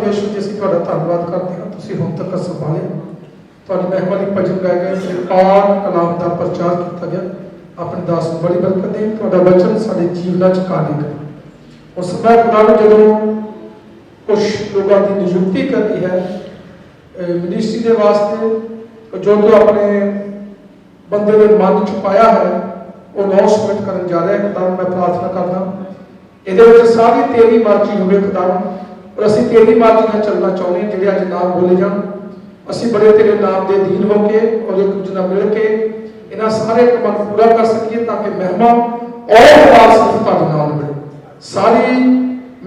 परमेश्वर जी ਅਸੀਂ ਤੁਹਾਡਾ ਧੰਨਵਾਦ ਕਰਦੇ ਹਾਂ ਤੁਸੀਂ ਹੁਣ ਤੱਕ ਸੰਭਾਲਿਆ ਤੁਹਾਡੀ ਮਹਿਮਾ ਲਈ ਭਜਨ ਗਾਏ ਗਏ ਤੇ ਪਾਕ ਕਲਾਮ ਦਾ ਪ੍ਰਚਾਰ ਕੀਤਾ ਗਿਆ ਆਪਣੇ ਦਾਸ ਨੂੰ ਬੜੀ ਬਰਕਤ ਦੇ ਤੁਹਾਡਾ ਵਚਨ ਸਾਡੇ ਜੀਵਨਾਂ 'ਚ ਕਾਰਜ ਕਰੇ ਉਸ ਸਮੇਂ ਖੁਦਾ ਨੂੰ ਜਦੋਂ ਕੁਝ ਲੋਕਾਂ ਦੀ ਨਿਯੁਕਤੀ ਕਰਦੀ ਹੈ ਮਿਨਿਸਟਰੀ ਦੇ ਵਾਸਤੇ ਜੋ ਜੋ ਆਪਣੇ ਬੰਦੇ ਦੇ ਮਨ 'ਚ ਪਾਇਆ ਹੈ ਉਹ ਅਨਾਉਂਸਮੈਂਟ ਕਰਨ ਜਾ ਰਿਹਾ ਖੁਦਾ ਨੂੰ ਮੈਂ ਪ੍ਰਾਰਥਨਾ ਕਰਦਾ ਇਹਦੇ ਵਿੱਚ ਸਾਰੀ ਤੇਰੀ ਮਰਜ਼ੀ ਹੋਵੇ ਖੁਦਾ ਔਰ ਅਸੀਂ ਤੇਰੀ ਮਰਜ਼ੀ ਨਾਲ ਚੱਲਣਾ ਚਾਹੁੰਦੇ ਹਾਂ ਜਿਹੜੇ ਅੱਜ ਨਾਮ ਬੋਲੇ ਜਾਣ ਅਸੀਂ ਬੜੇ ਤੇਰੇ ਨਾਮ ਦੇ ਅਧੀਨ ਹੋ ਕੇ ਔਰ ਇੱਕ ਦੂਜੇ ਨਾਲ ਮਿਲ ਕੇ ਇਹਨਾਂ ਸਾਰੇ ਕੰਮਾਂ ਨੂੰ ਪੂਰਾ ਕਰ ਸਕੀਏ ਤਾਂ ਕਿ ਮਹਿਮਾ ਔਰ ਖਾਸ ਤੁਹਾਡੇ ਨਾਲ ਮਿਲੇ ਸਾਰੀ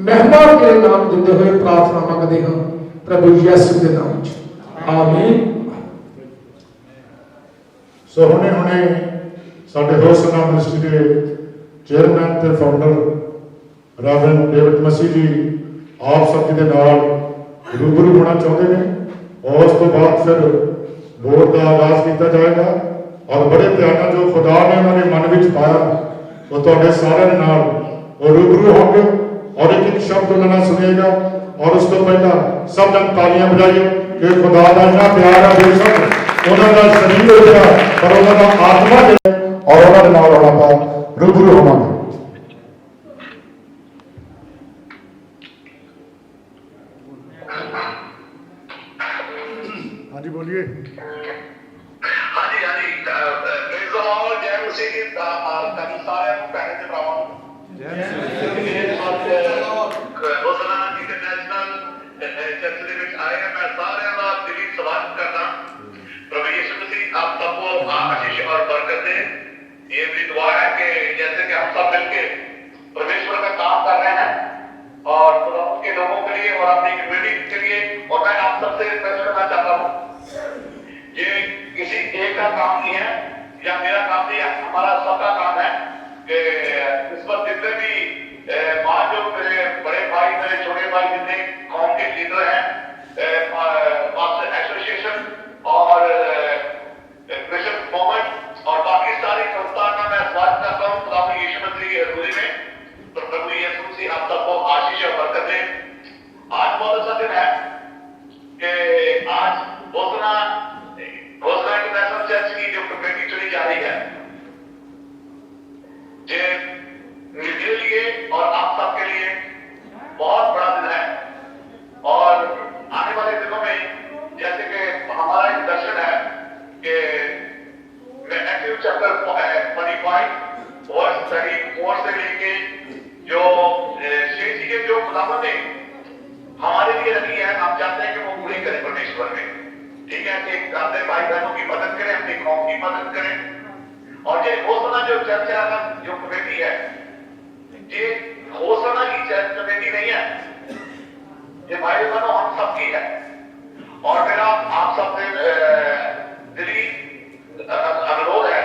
ਮਹਿਮਾ ਤੇਰੇ ਨਾਮ ਦਿੰਦੇ ਹੋਏ ਪ੍ਰਾਰਥਨਾ ਮੰਗਦੇ ਹਾਂ ਪ੍ਰਭੂ ਯਿਸੂ ਦੇ ਨਾਮ 'ਚ ਆਮੀਨ। ਸੋ ਹੁਣੇ ਸਾਡੇ ਹੋਸਨਾ ਮਿਨਿਸਟਰੀ ਦੇ ਚੇਅਰਮੈਨ ਤੇ ਫਾਊਂਡਰ ਰਾਵਨ ਡੇਵਿਡ ਮਸੀਹ ਜੀ ਆਪ ਸਭ ਜੀ ਦੇ ਨਾਲ ਰੂਬਰੂ ਹੋਣਾ ਚਾਹੁੰਦੇ ਨੇ और उस तो बाद फिर वोट का आगाज किया जाएगा और बड़े प्यार ਨਾਲ जो खुदा ने उन्होंने मन ਵਿੱਚ ਪਾਇਆ वो ਤੁਹਾਡੇ ਸਾਰਿਆਂ ਨਾਲ और रूबरू होंगे और एक एक शब्द उन्होंने सुनेगा और उस तो पहला सब जन तालियां बजाइए कि खुदा का इतना प्यार है बेशक उन्होंने शरीर हो गया पर उन्होंने आत्मा और उन्होंने नाल ਆਪਾਂ रूबरू होवांगे। हाँ जी बोलिए। हाँ जी प्रेज़ द लॉर्ड जय मसीह की सारे भैन ते भरावां रोजाना इंटरनेशनल चर्च ਦੇ ਵਿੱਚ ਆਏ हैं मैं सारे ਦਾ दिली स्वागत करता प्रभु यीशु मसीह आप सबको आशीष और बरकत दे। ये मेरी दुआ है कि जैसे कि हम सब मिलके परमेश्वर का काम कर रहे हैं और खुदा के लोगों के लिए और अपनी कम्युनिटी के लिए और मैं आप सबसे रिक्वेस्ट करना चाहता हूँ ये किसी एक का काम नहीं है या मेरा काम नहीं है हमारा सबका काम है कि इस पर जितने भी माँ जो मेरे बड़े भाई मेरे छोटे भाई जितने कौम के लीडर हैं पास्टर एसोसिएशन और क्रिश्चियन मूवमेंट और बाकी सारी संस्था का मैं स्वागत करता हूँ खुदा यीशु मसीह की हजूरी में। तो प्रभु यीशु मसीह आप सबको आशीष और बरकत दे। आज बहुत अच्छा दिन है कि आज घोषणा इंटरनेशनल चर्च की जो कमेटी चुनी जा रही है ये मेरे लिए और आप सबके लिए बहुत बड़ा दिन है और आने वाले दिनों में जैसे कि हमारा एक दर्शन है कि मैथ्यू चैप्टर 25 वर्स 34 से लेके जो शेष के जो खुदावंद ने हमारे लिए रखी है हम चाहते हैं कि वो पूरी करें परमेश्वर में। ठीक है कि अपने भाई बहनों की मदद करें अपनी कौम की मदद करें और ये घोषणा जो चर्च जो कमेटी है ये घोषणा की चर्च कमेटी नहीं है ये भाई बहनों हम सबकी है और मेरा आप सबसे दिली अनुरोध है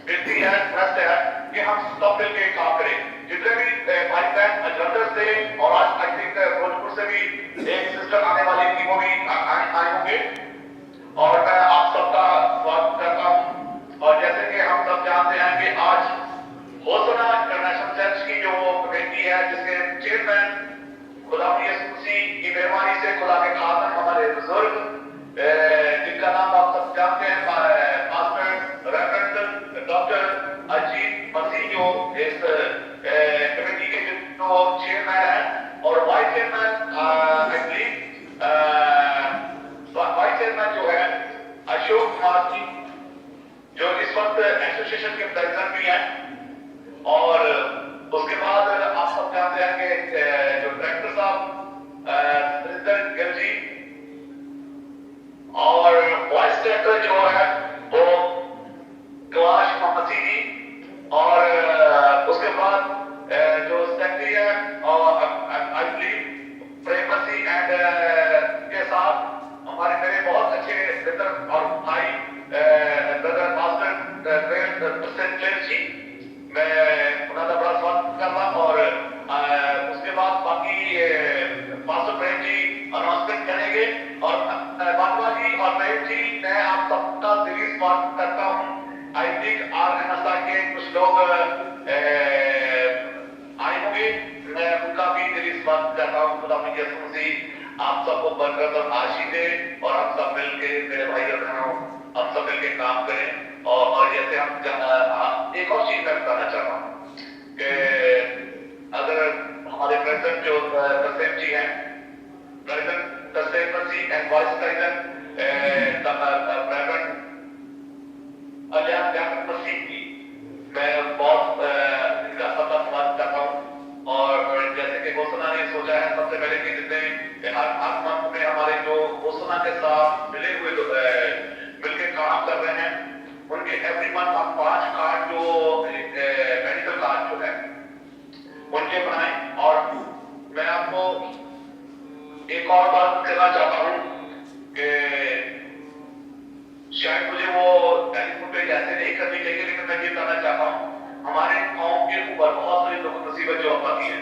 विनती है ट्रस्ट है कि हम सब मिलकर काम करें जितने भी भाई बहन जलंधर से और आज आई थिंक भोजपुर से भी एक सिस्टर आने वाली थी वो भी आए होंगे और मैं आप सबका स्वागत करता हूं और जैसे कि हम सब जानते हैं कि आज होसना इंटरनेशनल चर्च की जो कमेटी है जिसके चेयरमैन खुदा यीशु मसीह की मेहरबानी से खुदा के खातन हमारे बुजुर्ग जिनका नाम आप सब जानते हैं पास्टर रेवरेंड डॉक्टर अजीत मसीह जो इस कमेटी के जो चेयरमैन है और vice chairman I believe vice chairman जो है अशोक कुमार जी जो इस वक्त एसोसिएशन के प्रेसिडेंट भी हैं और उसके बाद आप सब जानते हैं कि जो डायरेक्टर साहब प्रेसिडेंट गिल जी और वाइस डायरेक्टर जो है वो कैलाश मोहम्मद जी और उसके बाद जो सेक्रेटरी है और I believe Prem Masih and के साथ हमारे मेरे बहुत अच्छे मित्र और भाई ब्रदर मास्टर जी मैं उन्होंने बड़ा स्वागत करना और उसके बाद बाकी मास्टर प्रेम जी अनाउंसमेंट करेंगे और बाबा जी और प्रेम जी मैं आप सबका दिली स्वागत करता हूँ। आई थिंक आर के कुछ लोग आए होंगे मैं उनका भी दिली स्वागत करता हूँ खुदा यीशु मसीह आप सबको बरकत और आशीष दे और हम सब मिलके मेरे भाई और बहनों हम सब मिलके काम करें। और जैसे हम एक और चीज मैं बताना चाहता हूँ कि अगर हमारे प्रेसिडेंट जो तस्लीम जी हैं, president Taslim Masih and vice president president Alias Masih की मैं बहुत इनका धन्यवाद करता हूँ। और जैसे कि घोषणा ने सोचा है सबसे पहले कि जितने हर मंथ में हमारे जो घोषणा के साथ मिले हुए लोग मिलकर काम कर रहे हैं उनके एवरी मंथ हम 5 कार्ड जो मेडिकल कार्ड जो है उनके बनाए। और मैं आपको एक और बात कहना चाहता हूँ कि शायद मुझे वो टेलीफोन पे ऐसे नहीं करनी चाहिए, लेकिन मैं ये कहना चाहता हूँ हमारे गांव के ऊपर बहुत सारी लोगों को मुसीबत जो आती है।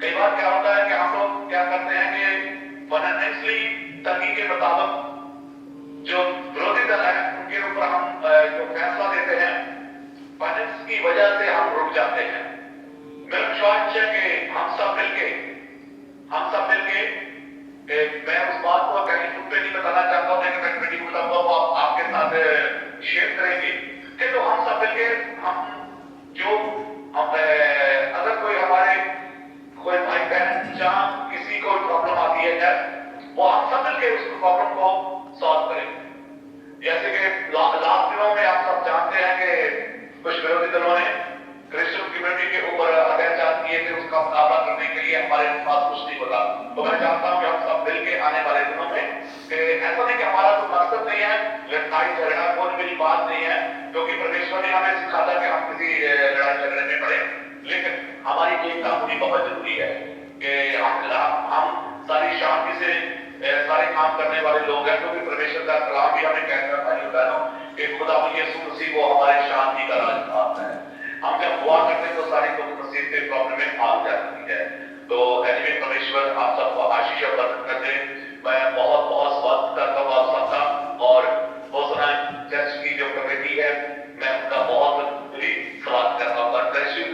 कई बार क्या होता है कि हम लोग क्या करते हैं कि फाइनेंशियली तंगी के मुताबिक जो विरोधी दल है उनके ऊपर हम जो फैसला देते हैं फाइनेंस की वजह से हम रुक जाते हैं। मेरा विश्वास है कि हम सब मिलके मैं उस बात को टेलीफोन पे नहीं बताना चाहता हूँ, लेकिन मैं मीटिंग को आपके साथ शेयर करेंगे कि तो हम सब मिलके हम जो अगर कोई हमारे कोई भाई बहन जहाँ किसी को प्रॉब्लम आती है वो हम सब मिलके उस प्रॉब्लम को सॉल्व करें। जैसे कि लास्ट दिनों में आप सब जानते हैं कि कुछ विरोधी दलों ने क्रिश्चियन कम्युनिटी के ऊपर अत्याचार किए थे, उसका मुकाबला करने के लिए हमारे पास कुछ नहीं होता। तो मैं चाहता हूँ कि हम सब मिलके आने वाले दिनों में ऐसा नहीं कि हमारा तो मकसद नहीं है लड़ाई झगड़ा, कोई मेरी बात नहीं है, क्योंकि परमेश्वर ने हमें सिखाया कि हम किसी लड़ाई झगड़े में पड़े, लेकिन हमारी एकता होनी बहुत जरूरी है कि हम सारी शांति से सारे काम करने वाले लोग हैं, क्योंकि परमेश्वर का कलाम भी हमें कहता है भाई बहनों कि खुदा यीशु मसीह वो हमारे शांति का राजपाल है। हम जब दुआ करते हैं तो सारी मसीह के प्रॉब्लम में आ जाती है। तो एनीवे परमेश्वर आप सबको आशीष और बरकत दे। मैं बहुत बहुत स्वागत करता हूँ आप सबका, और घोषणा चर्च की जो कमेटी है मैं उनका बहुत दिली स्वागत करता हूँ। God bless you।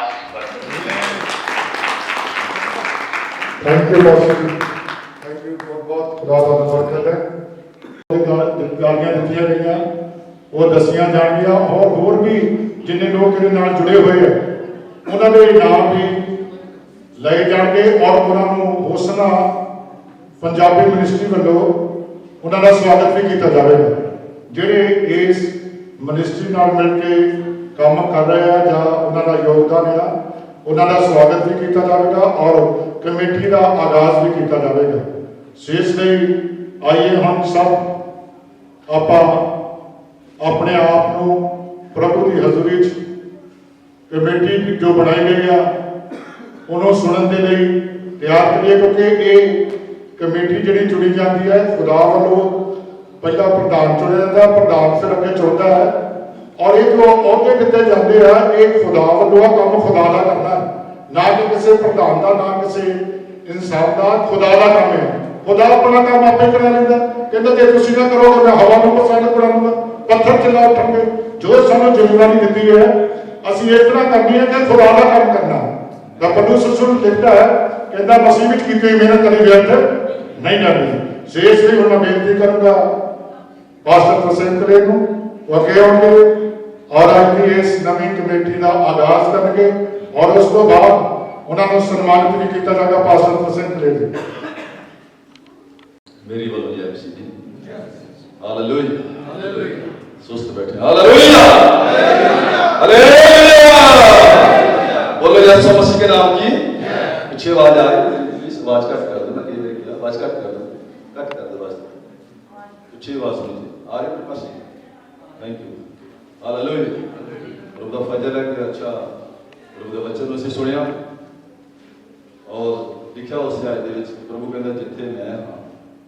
Ashish thank you thank you बहुत बहुत खुदा का बरकत है। गालियां दित्तियां गईਆਂ वो दसियां जाणगियां और होर भी जिन्ने लोग इहदे नाल जुड़े हुए हैं उन्हां दे नाम भी लए जाणगे और उन्हां नूं घोषणा पंजाबी मिनिस्ट्री ਵੱਲੋਂ उन्हां दा स्वागत भी किया जाएगा। ਜਿਹੜੇ इस मिनिस्ट्री नाल मिल के काम कर रहे हैं ਜਾਂ उन्हां दा योगदान है उन्हां दा स्वागत भी किया जाएगा और कमेटी का आगाज भी किया जाएगा। सो इसलिए आइए हम सब आपां अपने आप को प्रभु की हजूरी कमेटी जो बनाई गई है उन्होंने सुनने के लिए तैयार करिए, क्योंकि ये कमेटी जी चुनी जाती है खुदा वालों पहला प्रधान चुनिया जाता है, प्रधान फिर अगे चुनता है और ये जो अहदे दिते जाते हैं ये खुदा वालों काम खुदा का करना है, ना कि किसी प्रधान का ना किसी इंसान का, खुदा का काम है। खुदा अपना काम आपे करा लेंदा, कहता जे तुसीं ना करोगे मैं हवा में पसंद करा लूंगा, पत्थर चला उठेंगे। जो सानू जिम्मेवारी दी है असीं इस तरह करनी है कि खुदा का काम करना। तो पौलुस रसूल लिखता है कहता मसीह विच कीती हुई मेहनत कभी व्यर्थ नहीं जाती। सो इसलिए हुण मैं बेनती करूंगा पास्टर प्रसेंट करे नूं वो अगे आउणगे और अज की इस नवीं कमेटी का आगाज करनगे और उस तो बाद उन्होंने सम्मानित भी किया जाएगा। पास्टर प्रसेंट करे मेरी वालों जय मसीह जी। हालेलुया। सुस्त बैठे हालेलुया हालेलुया। बोलो यीशु मसीह के नाम की। पीछे आवाज आ रही है, प्लीज आवाज कट कर दो ना, कई बार किया आवाज कट कर दो, कट कर दो बस। पीछे आवाज सुनिए आ रही है पास। Thank you hallelujah. प्रभु का फजल है कि अच्छा प्रभु का वचन उसे सुनिया और लिखा उस आयत दे विच प्रभु कहंदा जिथे मैं हां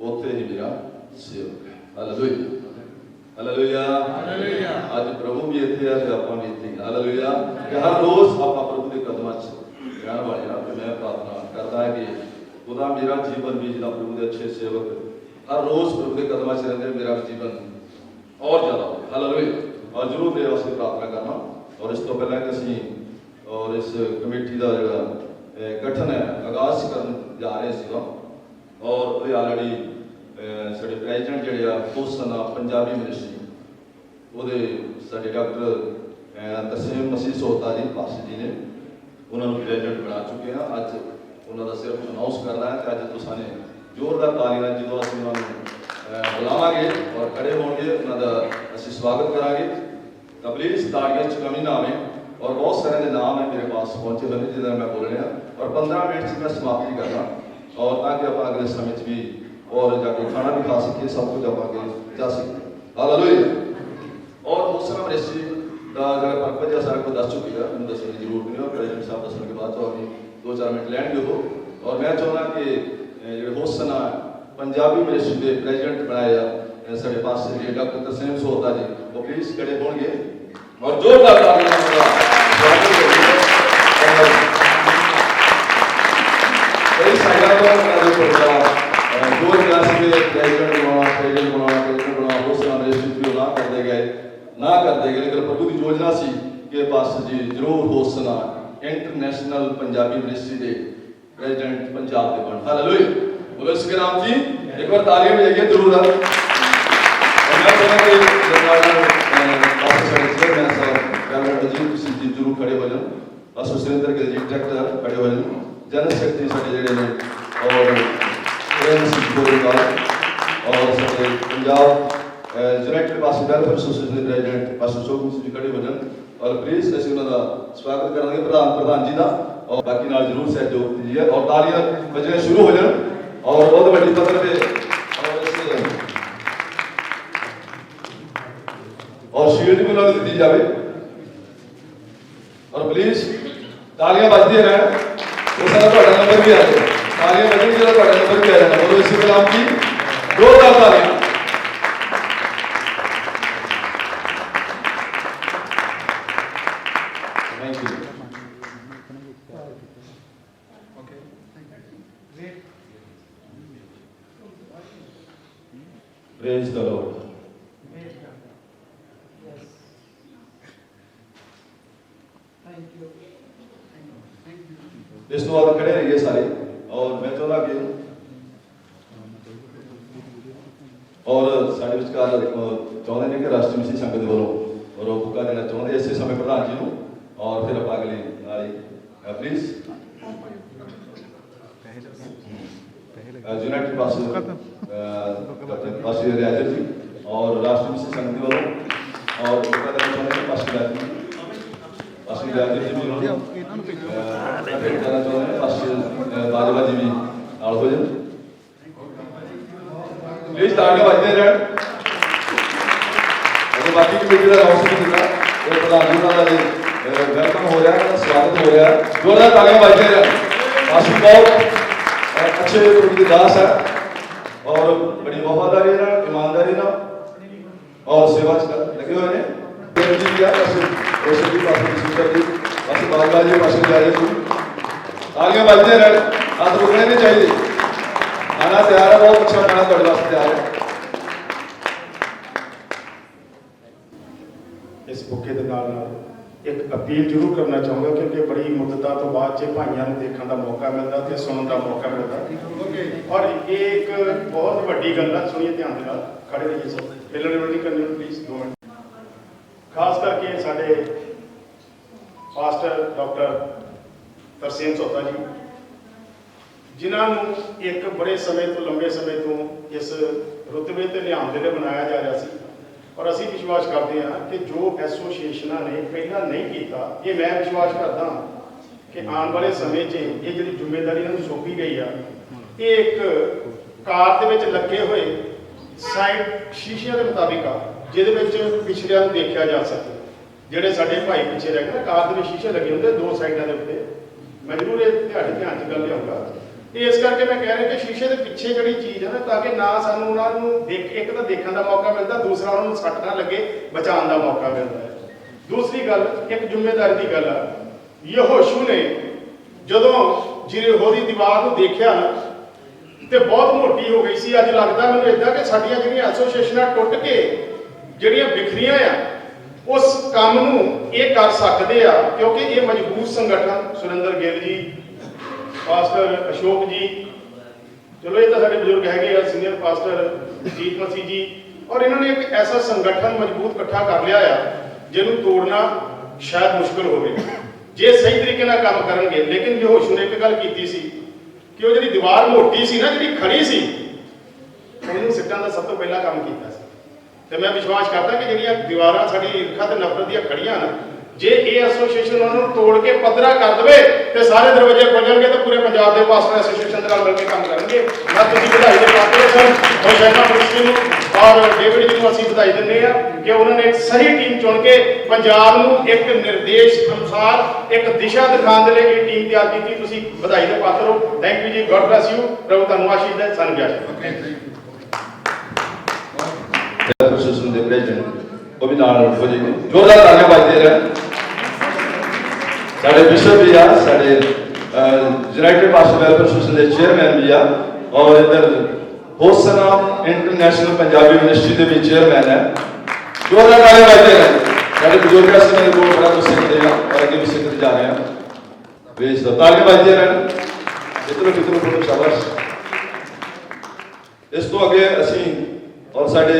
उत्थे ही मेरा सेवक है। Hallelujah hallelujah hallelujah. आज प्रभु भी इत्थे है ते आपां भी इत्थे। हालेलुया। कि हर रोज आपां प्रभु के कदमां च रहण वाले हां। मैं प्रार्थना करदा है कि खुदा मेरा जीवन भी जिदा प्रभु के अच्छे सेवक हर रोज प्रभु के कदमां च रहंदे मेरा जीवन और ज्यादा हो। हालेलुया। और जरूर मेरे वास्ते प्रार्थना करना। और इस तो पहले कि असीं और इस कमेटी का जिहड़ा गठन है आगाज कर जा रहे ਸੀਗਾ और ये ऑलरेडी ਸਾਡੇ ਪ੍ਰੈਜ਼ੀਡੈਂਟ ਜਿਹੜੇ ਆ ਹੋਸਨ ਆ ਪੰਜਾਬੀ ਮਿਨਿਸਟਰੀ ਉਹਦੇ ਸਾਡੇ ਡਾਕਟਰ ਤਰਸੇਮ ਮਸੀਹ ਸੋਹਤਾ ਜੀ ਪਾਸਟਰ ਜੀ ਨੇ ਉਹਨਾਂ ਨੂੰ ਪ੍ਰੈਜ਼ੀਡੈਂਟ ਬਣਾ ਚੁੱਕੇ ਆ ਅੱਜ ਉਹਨਾਂ ਦਾ ਸਿਰਫ ਅਨਾਉਂਸ ਕਰਨਾ ਹੈ ਕਿ ਅੱਜ ਤੁਸੀਂ ਨੇ ਜ਼ੋਰਦਾਰ ਤਾਲੀਆਂ ਨਾਲ ਜਦੋਂ ਅਸੀਂ ਉਹਨਾਂ ਨੂੰ ਬੁਲਾਵਾਂਗੇ ਔਰ ਖੜੇ ਹੋਣਗੇ ਉਹਨਾਂ ਦਾ ਅਸੀਂ ਸਵਾਗਤ ਕਰਾਂਗੇ ਤਾਂ ਪਲੀਜ਼ ਤਾਲੀਆਂ 'ਚ ਕਮੀ ਨਾ ਆਵੇ और बहुत सारे के नाम है मेरे पास पहुंचे हुए जिन्हें मैं बोल रहा और 15 मिनट से मैं समाप्ति करना और ताकि आप अगले समय भी और जाके खाना भी खा सके सब कुछ आप आगे जा सके हालेलुया और दूसरा मिनिस्ट्री का जगह पर्पज सारा को दस चुकी है उन्हें दसने की जरूरत नहीं है प्रेजिडेंट साहब दसने के बाद तो अभी 2-4 मिनट लैंड हो और मैं चाहना कि जो होसन पंजाबी मिनिस्ट्री के प्रेजिडेंट बनाए साढ़े पास से डॉक्टर तरसेम सोहता जी वो प्लीज खड़े होंगे और जोरदार तालियां स्वागत करिए कई साइडा पर जो प्रोग्राम 2000 के प्रेसिडेंट बनाना हो सना मिनिस्ट्री ना करते गए लेकिन प्रभु की योजना सी कि पास जी जरूर हो सना इंटरनेशनल पंजाबी मिनिस्ट्री के प्रेसिडेंट पंजाब के बन हालेलुया बोलो इसके नाम जी एक बार तालियां बजाइए जरूर और मैं कहना कि जरूर खड़े हो जाओ बस सुरेंद्र के जी डायरेक्टर खड़े हो जाओ जनरल सेक्रेटरी साडे जेडे ने और प्रेम सिंह गोलवाल और साडे पंजाब यूनाइटेड पास वेलफेयर एसोसिएशन के प्रेसिडेंट पास शोक सिंह खड़े हो जाओ और प्लीज ਅਸੀਂ ਉਹਨਾਂ ਦਾ ਸਵਾਗਤ ਕਰਾਂਗੇ ਪ੍ਰਧਾਨ ਜੀ ਦਾ और बाकी नाल जरूर सहयोग दीजिए और तालियां बजने शुरू हो जाए और बहुत बड़ी पत्र पे और शील्ड भी उन्होंने दी जाए और प्लीज तालियां बजती रहन तो सारा ਤੁਹਾਡਾ नंबर भी आ जाए तालियां बजनी जरा ਤੁਹਾਡਾ नंबर भी आ जाना बोलो इसी कलाम की जोरदार तालियां thank you praise the Lord इस तो बाद खड़े रहिए सारे और मैं चाहता कि और साढ़े विचकार चाहते हैं कि राष्ट्रीय मिसी संगत वालों और बुका देना चाहते इस समय प्रधान जी को और फिर आप अगली नारी प्लीज यूनाइटेड पास पास रियाजत जी और राष्ट्रीय मिसी संगत वालों और बुका देना चाहते हैं पास रियाजत पास रियाजत जी बाजवा जी भी नाल हो जाए प्लीज तालियां बजते रहन और बाकी कमेटी का अनाउंस नहीं किया और प्रधान जी का वेलकम हो रहा है स्वागत हो रहा है जोरदार तालियां बजते रहन आशु बहुत अच्छे प्रभु के दास है और बड़ी वफादारी ना ईमानदारी ना और सेवा लगे हुए हैं बस बाजवा जी पास जा रहे तालियां बजते रहन हाथ रुकने नहीं चाहिए खाना तैयार है बहुत अच्छा खाना ਤੁਹਾਡੇ ਵਾਸਤੇ ਤैयार है इस मौके के नाल एक अपील जरूर करना चाहूँगा क्योंकि बड़ी मुद्दतां तो बाद च भाइयों को देखने का मौका मिलता तो सुनने का मौका मिलता और ये एक बहुत वड्डी गल है सुनिए ध्यान के नाल खड़े रहिए सब मिलने वाली करनी प्लीज 2 मिनट खास करके साडे पास्टर डॉक्टर तरसेम सोहता जी जिन्होंने एक बड़े समय तो लंबे समय तो इस रुतबे ते लियाउण दे बनाया जा रहा सी और असी विश्वास करते हैं कि जो एसोसीएशना ने पहला नहीं किया ये मैं विश्वास करता कि आने वाले समय च ये जी जिम्मेदारी इन्होंने सौंपी गई है ये एक कार दे विच लगे हुए साइड शीशिया के मुताबिक आ जिहदे पिछलियां नूं देखा जा सके जिहड़े साडे भाई पिछे रह गए कार दे शीशे लगे होंगे 2 साइडों के उत्ते मैं जरूर ये ध्यान च गल लियाऊंगा इस करके मैं कह रहा कि शीशे के पिछे जी चीज़ है ना ताकि ना सानू उन्होंने एक तो देखने का मौका मिलता दूसरा उन्होंने सट ना लगे बचाने का मौका मिलता है दूसरी गल एक जिम्मेदारी की गल है यहोशू ने जदों यरीहो की दीवार को देखा ना तो बहुत मोटी हो गई सी अज लगता मैं इदा कि साडियां जिहड़ियां एसोसीएशनां टुट के जिहड़ियां बिखरियां आ उस काम नूं ये कर सकते हैं क्योंकि ये मजबूत संगठन सुरेंद्र गिल जी ਪਾਸਟਰ ਅਸ਼ੋਕ ਜੀ, ਚਲੋ ਇਹ ਤਾਂ ਸਾਡੇ ਬਜ਼ੁਰਗ ਹੈਗੇ ਆ, ਸੀਨੀਅਰ ਪਾਸਟਰ ਜੀਤ ਮਸੀਹ ਜੀ, ਔਰ ਇਹਨਾਂ ਨੇ ਇੱਕ ਐਸਾ ਸੰਗਠਨ ਮਜ਼ਬੂਤ ਇਕੱਠਾ ਕਰ ਲਿਆ ਆ ਜਿਹਨੂੰ ਤੋੜਨਾ ਸ਼ਾਇਦ ਮੁਸ਼ਕਲ ਹੋਵੇ ਜੇ ਸਹੀ ਤਰੀਕੇ ਨਾਲ ਕੰਮ ਕਰਨਗੇ। ਲੇਕਿਨ ਯਹੋਸ਼ੂ ਨੇ ਇੱਕ ਗੱਲ ਕੀਤੀ ਸੀ ਕਿ ਉਹ ਜਿਹੜੀ ਦੀਵਾਰ ਮੋਟੀ ਸੀ ਨਾ, ਜਿਹੜੀ ਖੜੀ ਸੀ, ਉਹਨੂੰ ਸਿੱਟਣ ਦਾ ਸਭ ਤੋਂ ਪਹਿਲਾਂ ਕੰਮ ਕੀਤਾ ਸੀ। ਤੇ ਮੈਂ ਵਿਸ਼ਵਾਸ ਕਰਦਾ ਕਿ ਜਿਹੜੀਆਂ ਦੀਵਾਰਾਂ ਸਾਡੀ ਈਰਖਾ ਤੇ ਨਫ਼ਰਤ ਦੀਆਂ ਖੜੀਆਂ ਨਾ, ਜੇ ਇਹ ਐਸੋਸੀਏਸ਼ਨ ਉਹਨਾਂ ਨੂੰ ਤੋੜ ਕੇ ਪੱਧਰਾ ਕਰ ਦੇਵੇ ਤੇ ਸਾਰੇ ਦਰਵਾਜ਼ੇ ਖੁੱਲ ਜਾਣਗੇ ਤੇ ਪੂਰੇ ਪੰਜਾਬ ਦੇ ਪਾਸਟਰ ਐਸੋਸੀਏਸ਼ਨ ਦੇ ਨਾਲ ਮਿਲ ਕੇ ਕੰਮ ਕਰਨਗੇ। ਮੈਂ ਤੁਸੀਂ ਵਧਾਈ ਦੇ ਪਾਤਰ ਹੋ ਸਰ, ਔਰ ਸ਼ੈਨਾ ਮਿਨਿਸਟਰੀ ਨੂੰ ਔਰ ਡੇਵਿਡ ਜੀ ਨੂੰ ਅਸੀਂ ਵਧਾਈ ਦਿੰਦੇ ਆ ਕਿ ਉਹਨਾਂ ਨੇ ਇੱਕ ਸਹੀ ਟੀਮ ਚੁਣ ਕੇ ਪੰਜਾਬ ਨੂੰ ਇੱਕ ਨਿਰਦੇਸ਼ ਅਨੁਸਾਰ ਇੱਕ ਦਿਸ਼ਾ ਦਿਖਾਉਣ ਦੇ ਲਈ ਇਹ ਟੀਮ ਤਿਆਰ ਕੀਤੀ। ਤੁਸੀਂ ਵਧਾਈ ਦੇ ਪਾਤਰ ਹੋ। ਥੈਂਕ ਯੂ ਜੀ, ਗੋਡ ਬlesਸ ਯੂ। ਪ੍ਰਭੂ ਤੁਹਾਨੂੰ ਆਸ਼ੀਸ਼ ਦੇ। ਸਾਨੂੰ ਗਿਆ ਐਸੋਸੀਏਸ਼ਨ ਦੇ ਪ੍ਰੈਜ਼ੀਡੈਂਟ ਉਹ ਵੀ ਨਾਲ ਹੋ ਜਾਏਗੇ। ਜ਼ੋਰਦਾਰ ਤਾਲੀਆਂ ਵੱਜਦੇ ਰਹਿਣ। ਸਾਡੇ ਬਿਸ਼ਪ ਵੀ ਆ, ਸਾਡੇ ਯੂਨਾਈਟਿਡ ਪਾਸਟਰ ਵੈਲਫੇਅਰ ਐਸੋਸੀਏਸ਼ਨ ਦੇ ਚੇਅਰਮੈਨ ਵੀ ਆ, ਔਰ ਇੱਧਰ ਹੋਸਨਾ ਇੰਟਰਨੈਸ਼ਨਲ ਪੰਜਾਬੀ ਮਿਨਿਸਟਰੀ ਦੇ ਵੀ ਚੇਅਰਮੈਨ ਹੈ। ਜ਼ੋਰਦਾਰ ਤਾਲੀਆਂ ਵੱਜਦੇ ਰਹਿਣ। ਸਾਡੇ ਬਜ਼ੁਰਗ ਅਸੀਂ ਨੇ ਕੋਲ ਬੜਾ ਕੁਝ ਸਿੱਖਦੇ ਆ ਔਰ ਅੱਗੇ ਵੀ ਸਿੱਖਦੇ ਜਾ ਰਹੇ ਆ। ਵੇਸ ਤਾਲੀਆਂ ਵੱਜਦੇ ਰਹਿਣ। ਇਤਰੋ ਸ਼ਾਬਾਸ਼। ਇਸ ਤੋਂ ਅੱਗੇ ਅਸੀਂ ਔਰ ਸਾਡੇ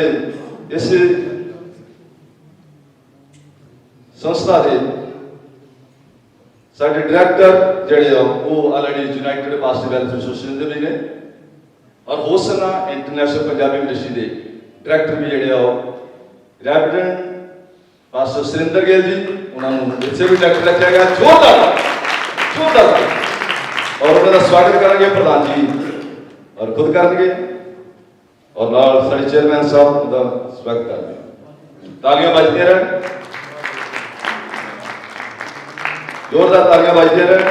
ਇਸ ਸੰਸਥਾ ਦੇ ਸਾਡੇ ਡਾਇਰੈਕਟਰ ਜਿਹੜੇ ਆ ਉਹ already United pastor welfare association ਦੇ ਵੀ ਨੇ, ਔਰ ਹੋਸਨਾ ਇੰਟਰਨੈਸ਼ਨਲ ਪੰਜਾਬੀ ਮਿਨਿਸਟਰੀ ਦੇ ਡਾਇਰੈਕਟਰ ਵੀ ਜਿਹੜੇ ਆ ਉਹ ਰੈਵਰੈਂਡ ਪਾਸਟਰ ਸੁਰਿੰਦਰ ਗਿੱਲ ਜੀ, ਉਹਨਾਂ ਨੂੰ ਇੱਥੇ ਵੀ ਡਾਇਰੈਕਟਰ ਰੱਖਿਆ ਗਿਆ। ਜ਼ੋਰਦਾਰ ਔਰ ਉਹਨਾਂ ਦਾ ਸਵਾਗਤ ਕਰਾਂਗੇ ਪ੍ਰਧਾਨ ਜੀ ਔਰ ਖੁਦ ਕਰਨਗੇ, ਔਰ ਨਾਲ ਸਾਡੇ ਚੇਅਰਮੈਨ ਸਾਹਿਬ ਦਾ ਸਵਾਗਤ ਕਰਨਗੇ। ਤਾਲੀਆਂ ਵੱਜਦੀਆਂ ਰਹਿਣ। ਜ਼ੋਰਦਾਰ ਤਾਲੀਆਂ ਵੱਜਦੀਆਂ ਰਹਿਣ।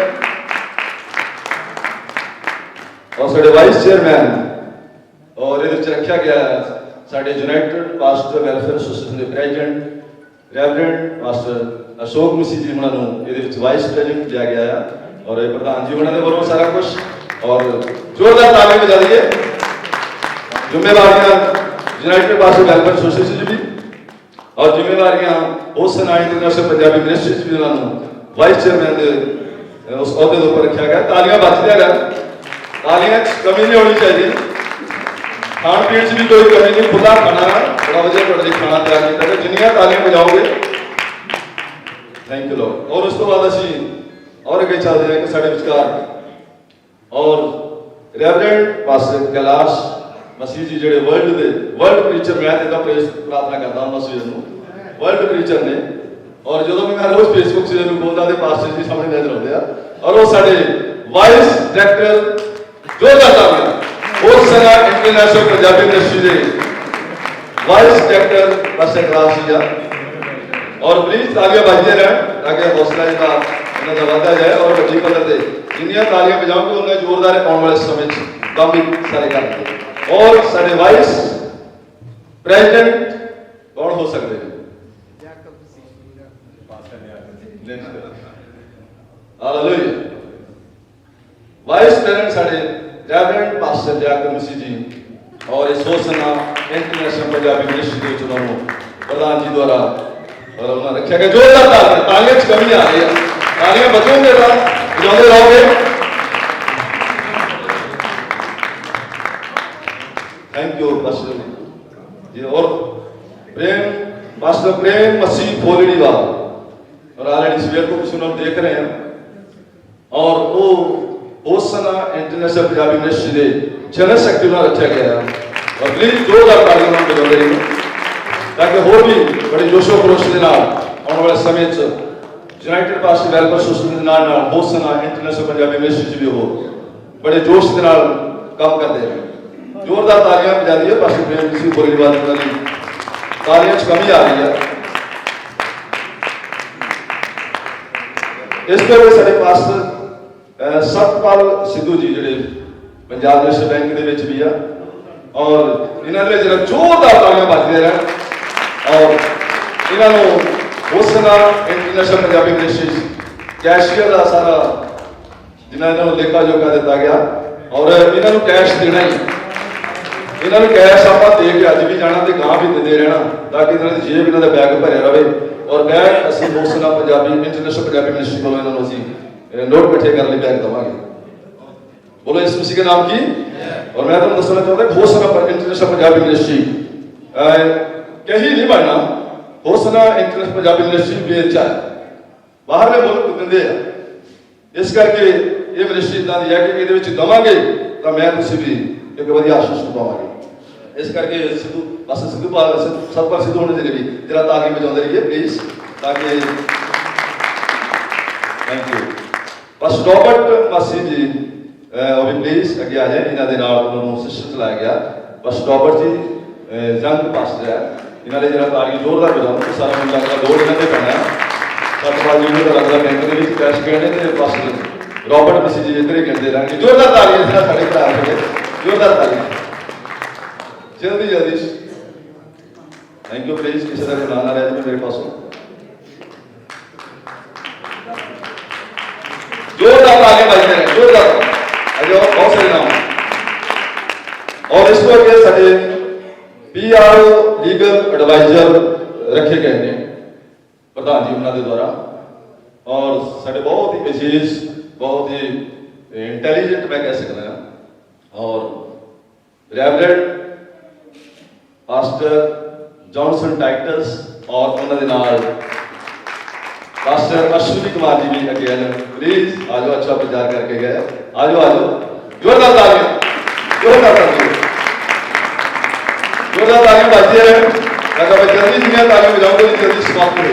ਔਰ ਸਾਡੇ ਵਾਈਸ ਚੇਅਰਮੈਨ ਔਰ ਇਹਦੇ ਵਿੱਚ ਰੱਖਿਆ ਗਿਆ ਸਾਡੇ ਯੂਨਾਈਟਿਡ ਪਾਸਟਰ ਵੈਲਫੇਅਰ ਐਸੋਸੀਏਸ਼ਨ ਦੇ ਪ੍ਰੈਜ਼ੀਡੈਂਟ ਰੈਵਰੈਂਡ ਪਾਸਟਰ ਅਸ਼ੋਕ ਮਸੀਹ ਜੀ, ਉਹਨਾਂ ਨੂੰ ਇਹਦੇ ਵਿੱਚ ਵਾਈਸ ਪ੍ਰੈਜ਼ੀਡੈਂਟ ਲਿਆ ਗਿਆ ਹੈ, ਔਰ ਇਹ ਪ੍ਰਧਾਨ ਜੀ ਉਹਨਾਂ ਦੇ ਵੱਲੋਂ ਸਾਰਾ ਕੁਝ। ਔਰ ਜ਼ੋਰਦਾਰ ਤਾਲੀਆਂ ਵਜਾ ਦਈਏ। ਜ਼ਿੰਮੇਵਾਰੀਆਂ ਯੂਨਾਈਟਿਡ ਪਾਸਟਰ ਵੈਲਫੇਅਰ ਐਸੋਸੀਏਸ਼ਨ ਦੀ ਔਰ ਜ਼ਿੰਮੇਵਾਰੀਆਂ ਹੋਸਨਾ ਇੰਟਰਨੈਸ਼ਨਲ ਪੰਜਾਬੀ ਮਿਨਿਸਟਰੀ ਚ ਵੀ ਉਹਨਾਂ ਨੂੰ ਵਾਈਸ ਚੇਅਰਮੈਨ ਦੇ ਉਸ ਅਹੁਦੇ ਦੇ ਉੱਪਰ ਰੱਖਿਆ ਗਿਆ। ਤਾਲੀਆਂ ਵੱਜਦੀਆਂ ਰਹਿਣ। ਤਾਲੀਆਂ 'ਚ ਕਮੀ ਨਹੀਂ ਹੋਣੀ ਚਾਹੀਦੀ। ਖਾਣ ਪੀਣ 'ਚ ਵੀ ਕੋਈ ਕਮੀ ਨਹੀਂ। ਖੁੱਲਾ ਖਾਣਾ ਬੜਾ ਵਧੀਆ ਤੁਹਾਡੇ ਲਈ ਖਾਣਾ ਤਿਆਰ ਕੀਤਾ ਹੈ। ਜਿੰਨੀਆਂ ਤਾਲੀਆਂ ਵਜਾਓਗੇ। Thank you Lord. ਔਰ ਉਸ ਤੋਂ ਬਾਅਦ ਅਸੀਂ ਔਰ ਅੱਗੇ ਚੱਲਦੇ ਹਾਂ ਕਿ ਸਾਡੇ ਵਿਚਕਾਰ ਔਰ ਰੈਵਰੈਂਡ ਪਾਸਟਰ ਕੈਲਾਸ਼ ਮਸੀਹ ਜੀ ਜਿਹੜੇ ਵਰਲਡ ਪ੍ਰੀਚਰ, ਮੈਂ ਤੇ ਤਾਂ ਪ੍ਰਾਰਥਨਾ ਕਰਦਾ ਹਾਂ ਮਸੀਹ ਨੂੰ ਵਰਲਡ ਪ੍ਰੀਚਰ ਨੇ, ਔਰ ਜਦੋਂ ਵੀ ਮੈਂ ਰੋਜ਼ ਫੇਸਬੁੱਕ 'ਤੇ ਇਹਨੂੰ ਬੋਲਦਾ ਤੇ ਪਾਸਟਰ ਜੀ ਸਾਹਮਣੇ ਨਜ਼ਰ ਆਉਂਦੇ ਆ, ਔਰ ਉਹ ਸਾਡੇ ਵਾਈਸ ਡਾਇਰੈਕਟਰ ਜ਼ੋਰਦਾਰ ਤਾਲੀਆਂ ਹੋਸਨਾ ਇੰਟਰਨੈਸ਼ਨਲ ਪੰਜਾਬੀ ਮਿਨਿਸਟਰੀ ਦੇ ਵਾਈਸ ਡਾਇਰੈਕਟਰ ਪਾਸਟਰ ਕੈਲਾਸ਼ ਜੀ ਆ। ਔਰ ਪਲੀਜ਼ ਤਾਲੀਆਂ ਵੱਜਦੀਆਂ ਰਹਿਣ ਤਾਂ ਕਿ ਹੌਸਲਾ ਜਿਹੜਾ ਇਹਨਾਂ ਦਾ ਵਧਦਾ ਜਾਏ ਔਰ ਵੱਡੀ ਪੱਧਰ ਤੇ ਜਿੰਨੀਆਂ ਤਾਲੀਆਂ ਵਜਾਓਗੇ ਉਹਨਾਂ ਜ਼ੋਰਦਾਰ ਆਉਣ ਵਾਲੇ ਸਮੇਂ 'ਚ ਕੰਮ ਵੀ ਸਾਰੇ ਕਰਨਗੇ। ਔਰ ਸਾਡੇ ਵਾਈਸ ਪ੍ਰੈਜ਼ੀਡੈਂਟ ਕੌਣ ਹੋ ਸਕਦੇ ਨੇ? ਹਾਲੇਲੂਇਆ। ਵਾਈਸ ਪ੍ਰੈਜ਼ੀਡੈਂਟ ਸਾਡੇ ਰੈਵਰੈਂਡ ਪਾਸਟਰ ਜਾਕਰ ਮਸੀਹ ਜੀ, ਔਰ ਇਸ ਹੋਸਨਾ ਇੰਟਰਨੈਸ਼ਨਲ ਪੰਜਾਬੀ ਮਿਨਿਸਟਰੀ ਦੇ ਵਿੱਚ ਉਹਨਾਂ ਨੂੰ ਪ੍ਰਧਾਨ ਜੀ ਦੁਆਰਾ ਔਰ ਉਹਨਾਂ ਰੱਖਿਆ ਗਿਆ। ਜ਼ੋਰਦਾਰ ਤਾਲੀਆਂ 'ਚ ਕਮੀ ਆ ਰਹੀ ਹੈ। ਤਾਲੀਆਂ ਬਚੋਗੇ ਤਾਂ ਵਜਾਉਂਦੇ ਰਹੋਗੇ। थैंक यू पास्टर जी। और पास्टर प्रेम मसीह फोलड़ीवाल, और ऑलरेडी सवेर को कुछ लोग देख रहे हैं। और वो होसना इंटरनेशनल पंजाबी मिनिस्ट्री के जनरल सेक्रेटरी रखा गया है। और प्लीज जोरदार तालियां बजाते रहिए ताकि होर भी बड़े जोशो खरोश के नाल आने वाले समय यूनाइटेड पास्टर वेलफेयर एसोसिएशन के नाल होसना इंटरनेशनल पंजाबी मिनिस्ट्री भी हो बड़े जोश के नाल काम करते हैं। जोरदार तालियां बजा दी है पास्टर प्रेम मसीह फोलड़ीवाल की। तालियां च कमी आ रही है। इस तरह साडे पास्टर सतपाल सिद्धू जी जिहड़े पंजाब नेशनल बैंक दे विच भी आ, और इन्हां दे जरा जोरदार तालियां बजदियां रहन। और इन्हां नूं होसना इंटरनेशनल पंजाबी मिनिस्ट्री कैशियर का सारा जिन्हां इन्हां नूं लेखा जोखा दिता गया, और इन्हां नूं कैश देना ही इन्होंने कैश आप दे के अज भी जाना तो गां भी देते रहना ताकि इन्होंने जेब इन्होंने बैग भरया रहे। और बैग असं होसना पंजाबी इंटरनेशनल पंजाबी मिनिस्ट्री को नोट इकट्ठे करने बैग देवांगे। बोलो यीशु मसीह के नाम की। और मैं तुम दसना चाहता हूँ होसना इंटरनेशनल पंजाबी यूनिवर्सिटी कहीं नहीं बनना, होसना इंटरनेशनल पंजाबी यूनिवर्सिटी बेच है बाहरले मुल्क दिंदे आ, इस करके ये मिनिस्ट्री इदा दी है कि ये देवांगे तो मैं तुम भी एक वधिया आशीष पावांगे। इस करके सिद्धू बस सिद्धू पाल सतपाल सिद्धू होने के लिए तेरा ताली बजाते रहिए प्लीज, ताकि थैंक यू। बस रॉबर्ट मासी जी ਉਹ ਵੀ ਪਲੀਜ਼ ਅੱਗੇ ਆ ਜਾਏ, ਇਹਨਾਂ ਦੇ ਨਾਲ ਉਹਨਾਂ ਨੂੰ ਸਿਸਟਮ ਚਲਾਇਆ ਗਿਆ। ਬਸ ਰੋਬਰਟ ਜੀ ਜੰਗ ਪਾਸਟਰ ਹੈ, ਇਹਨਾਂ ਦੇ ਜਿਹੜਾ ਤਾਲੀ ਜ਼ੋਰਦਾਰ ਵਜਾਉਣ ਤੇ ਸਾਰਾ ਮੁੰਡਾ ਦਾ ਲੋੜ ਇਹਨਾਂ ਤੇ ਪੈਣਾ। ਸਤਪਾਲ ਜੀ ਨੂੰ ਲੱਗਦਾ ਬੈਂਕ ਦੇ ਵਿੱਚ ਕੈਸ਼ ਕਹਿੰਦੇ ਤੇ ਬਸ ਰੋਬਰਟ ਮਸੀ ਜੀ ਇੱਧਰ ਹੀ ਕਹਿੰਦੇ ਰਹਿਣਗੇ। ਜ਼ੋਰਦਾਰ ਤਾਲੀ ਇਸ ਨਾਲ ਸਾਡੇ ਭਰਾ ਹੋਵੇ, ਜ਼ੋਰਦਾਰ ਤਾਲੀ ਜਲਦੀ ਜਲਦੀ। ਥੈਂਕ ਯੂ ਪਲੀਜ਼, ਕਿਸੇ ਦਾ ਨਾਮ ਨਾ ਰਹਿ ਜਾਵੇ ਮੇਰੇ ਪਾਸੋਂ। जोरदार आगे बढ़ते हैं, जोरदार अजय बहुत सारे नाम। और इसको आगे साढ़े PR लीगल एडवाइजर रखे गए हैं प्रधान जी उन्होंने द्वारा, और साढ़े बहुत ही अजीज बहुत ही इंटेलिजेंट मैं कह सकता हूँ, और रेवरेंड पास्टर जॉनसन टाइटस और उन्होंने नाल पास्टर अश्विनी कुमार जी भी अगे आए, प्लीज आ जाओ, अच्छा प्रचार करके गए, आ जाओ आ जाओ। जोरदार ताली, जोरदार ताली, जोरदार ताली बजती है। अगर मैं जल्दी जिन्हें ताली बजाऊंगा तो जल्दी समाप्त हो।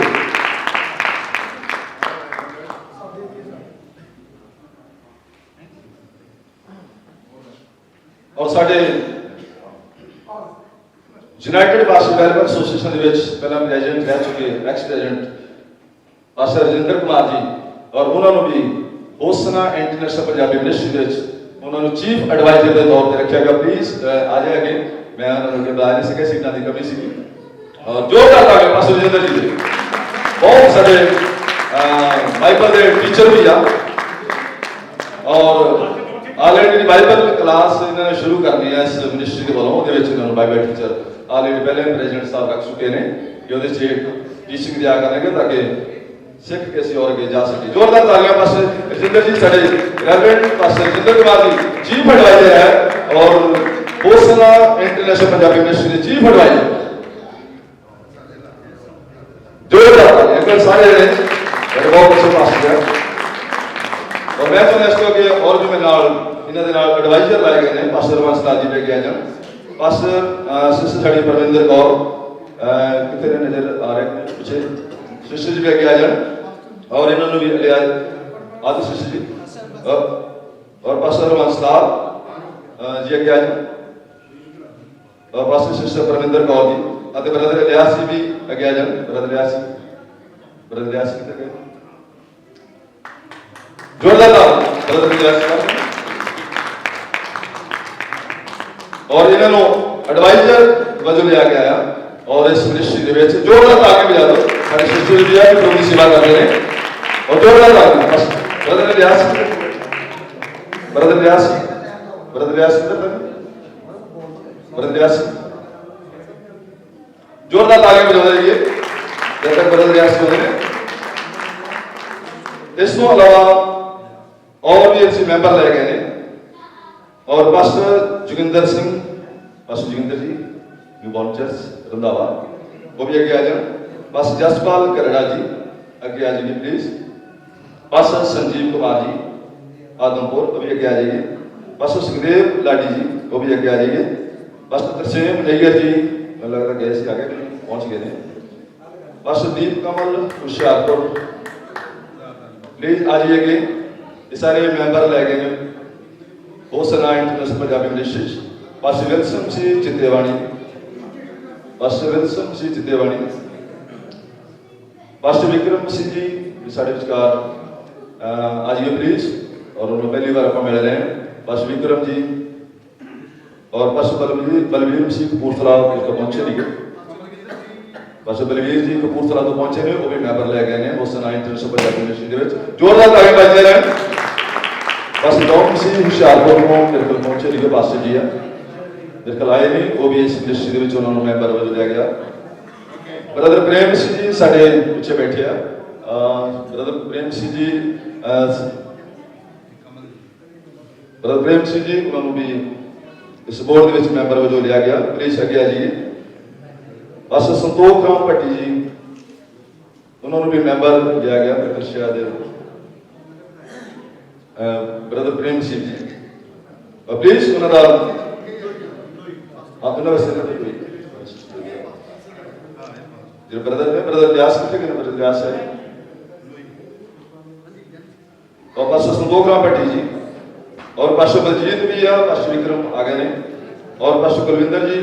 और साढ़े यूनाइटेड पास्टर वेलफेयर एसोसीएशन के पहला प्रेजिडेंट रह चुके ex president pastor Rajinder Kumar ji, और उन्होंने भी होसना इंटरनेशनल पंजाबी यूनिवर्सिटी उन्होंने चीफ एडवाइजर के तौर पर रखा गया। प्लीज आ जाए अगे, मैं उन्होंने बुला नहीं सके, सीटा की कमी सी। और जोरदार ताली पास्टर रजिंदर जी दे। बहुत सारे बाइबल के टीचर भी आ, और ऑलरेडी बाइबल क्लास इन्होंने शुरू करनी है इस मिनिस्ट्री के वालों इन्होंने बाइबल टीचर ऑलरेडी पहले प्रेजिडेंट साहब रख चुके हैं कि वो टीचिंग दिया करेंगे ताकि सिख के और आगे जा सके। जोरदार तालियां पास्टर रजिंदर जी, साढ़े रेवरेंड पास्टर रजिंदर कुमार जी चीफ एडवाइजर है, और होसना इंटरनेशनल पंजाबी यूनिवर्सिटी के चीफ एडवाइजर। जोरदार तालियां सारे बहुत अच्छे पास्टर है। और मैं तो इसको आगे और भी मैं नाल इन्हां दे नाल एडवाइजर लाए गए हैं, पास्टर रमन जी पे गए हैं, पास्टर सिस्टर साड़ी परविंदर कौर कितने नजर आ रहे हैं पीछे, सिस्टर जी भी आगे आ जाए, और इन्होंने भी लिया आदि सिस्टर जी, और पास्टर रमन जी आगे आ जाए, और पास्टर सिस्टर परविंदर कौर जी, और ब्रदर इलियास जी भी आगे आ जाए। ब्रदर इलियास कितने गए? जोरदार ब्रदर इलियास। और इन्होंने एडवाइजर वजह लिया गया, और इस मिनिस्ट्री के ਵਿੱਚ जोरदार ताली बजा दो। सारे सिस्टर जी भी प्रभु की सेवा कर रहे हैं, और जोरदार ताली। Brother Ilyas, brother Ilyas, brother Ilyas, brother Ilyas, जोरदार ताली बजा रही है जब तक ब्रदर इलियास बोल रहे हैं। इसको अलावा और भी अच्छे मेंबर ले गए हैं, और पास्टर जोगिंदर सिंह, पास्टर जोगिंदर जी न्यूबॉर्न चर्च रंधावा, वो भी आगे आ जाए। पास्टर जसपाल करेड़ा जी आगे आ जाइए प्लीज। पास्टर संजीव कुमार जी आदमपुर, वो भी आगे आ जाइए। पास्टर सुखदेव लाडी जी, वो भी आगे आ जाइए। पास्टर तरसेम नैयर जी मुझे लगता गए से आगे पहुंच गए हैं। पास्टर दीप कमल हुशियारपुर प्लीज आ जाइए। ये सारे मेंबर ले गए हैं Hosanna International Punjabi University. Pastor Wilson ji Chittewani, pastor Wilson ji Chittewani, pastor Vikram Singh ji साढ़े विचकार आ जाइए प्लीज, और उन्होंने पहली बार आप मिल रहे हैं। पास्टर विक्रम जी और पास्टर बलवीर सिंह कपूरथला पहुंचे नहीं, पास्टर बलवीर जी कपूरथला तो पहुंचे नहीं, वो भी मेंबर ले गए हैं होसना इंटरनेशनल पंजाबी यूनिवर्सिटी। जोरदार ताली बजते रहे। पास्टर डॉन सिंह हुशियारपुर को मेरे को पहुंचे नहीं, पास्टर जी है मेरे को आए नहीं, वो भी इस मिनिस्ट्री के उन्होंने मेंबर वजह लिया गया। ब्रदर प्रेम सिंह जी साढ़े पीछे बैठे हैं, ब्रदर प्रेम सिंह जी ਬ੍ਰਦਰ ਪ੍ਰੇਮ ਸਿੰਘ ਜੀ ਉਹਨਾਂ ਨੂੰ ਵੀ ਇਸ ਬੋਰਡ ਦੇ ਵਿੱਚ ਮੈਂਬਰ ਵਜੋਂ ਲਿਆ ਗਿਆ। ਪਲੀਜ਼ ਅੱਗੇ ਆ ਜੀ। ਬਸ ਸੰਤੋਖ ਰਾਮ ਭੱਟੀ ਜੀ ਉਹਨਾਂ ਨੂੰ ਵੀ ਮੈਂਬਰ ਲਿਆ ਗਿਆ। ਪ੍ਰਕਾਸ਼ਿਆ ਦੇ ਬ੍ਰਦਰ ਪ੍ਰੇਮ ਸਿੰਘ ਜੀ ਪਲੀਜ਼ ਉਹਨਾਂ ਦਾ ਉਹਨਾਂ ਵਾਸਤੇ ਜਿਹੜੇ ਬ੍ਰਦਰ ਲਿਆਸ ਕਿੱਥੇ ਗਏ? ਬ੍ਰਦਰ ਲਿਆਸ ਹੈ और पास्टर संतोख राम भट्टी जी और पास्टर बलजीत भी है, पास्टर विक्रम आ गए हैं और पास्टर कुलविंदर जी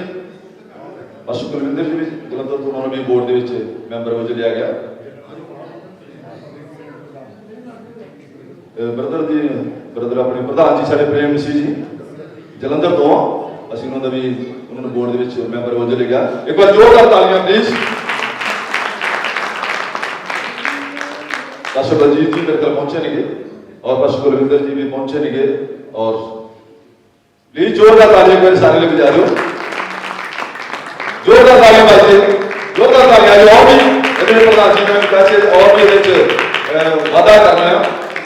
भी जलंधर तो उन्होंने भी बोर्ड के मैंबर वजह लिया गया। ब्रदर अपने प्रधान जी साढ़े प्रेम मसीह जी जलंधर तो असं उन्होंने भी उन्होंने बोर्ड के मैंबर वजह लिया। एक बार जोरदार तालियां प्लीज। पास्टर बलजीत जी मेरे कल पहुंचे नहीं और पास्टर कुलविंदर जी भी पहुंचे नहीं गए और प्लीज जोरदार तालियां मेरे सारे लोग बजा रहे हो। जोरदार तालियां बजाइए, जोरदार तालियां। और भी मेरे प्रधान जी ने पैसे और भी वादा करना है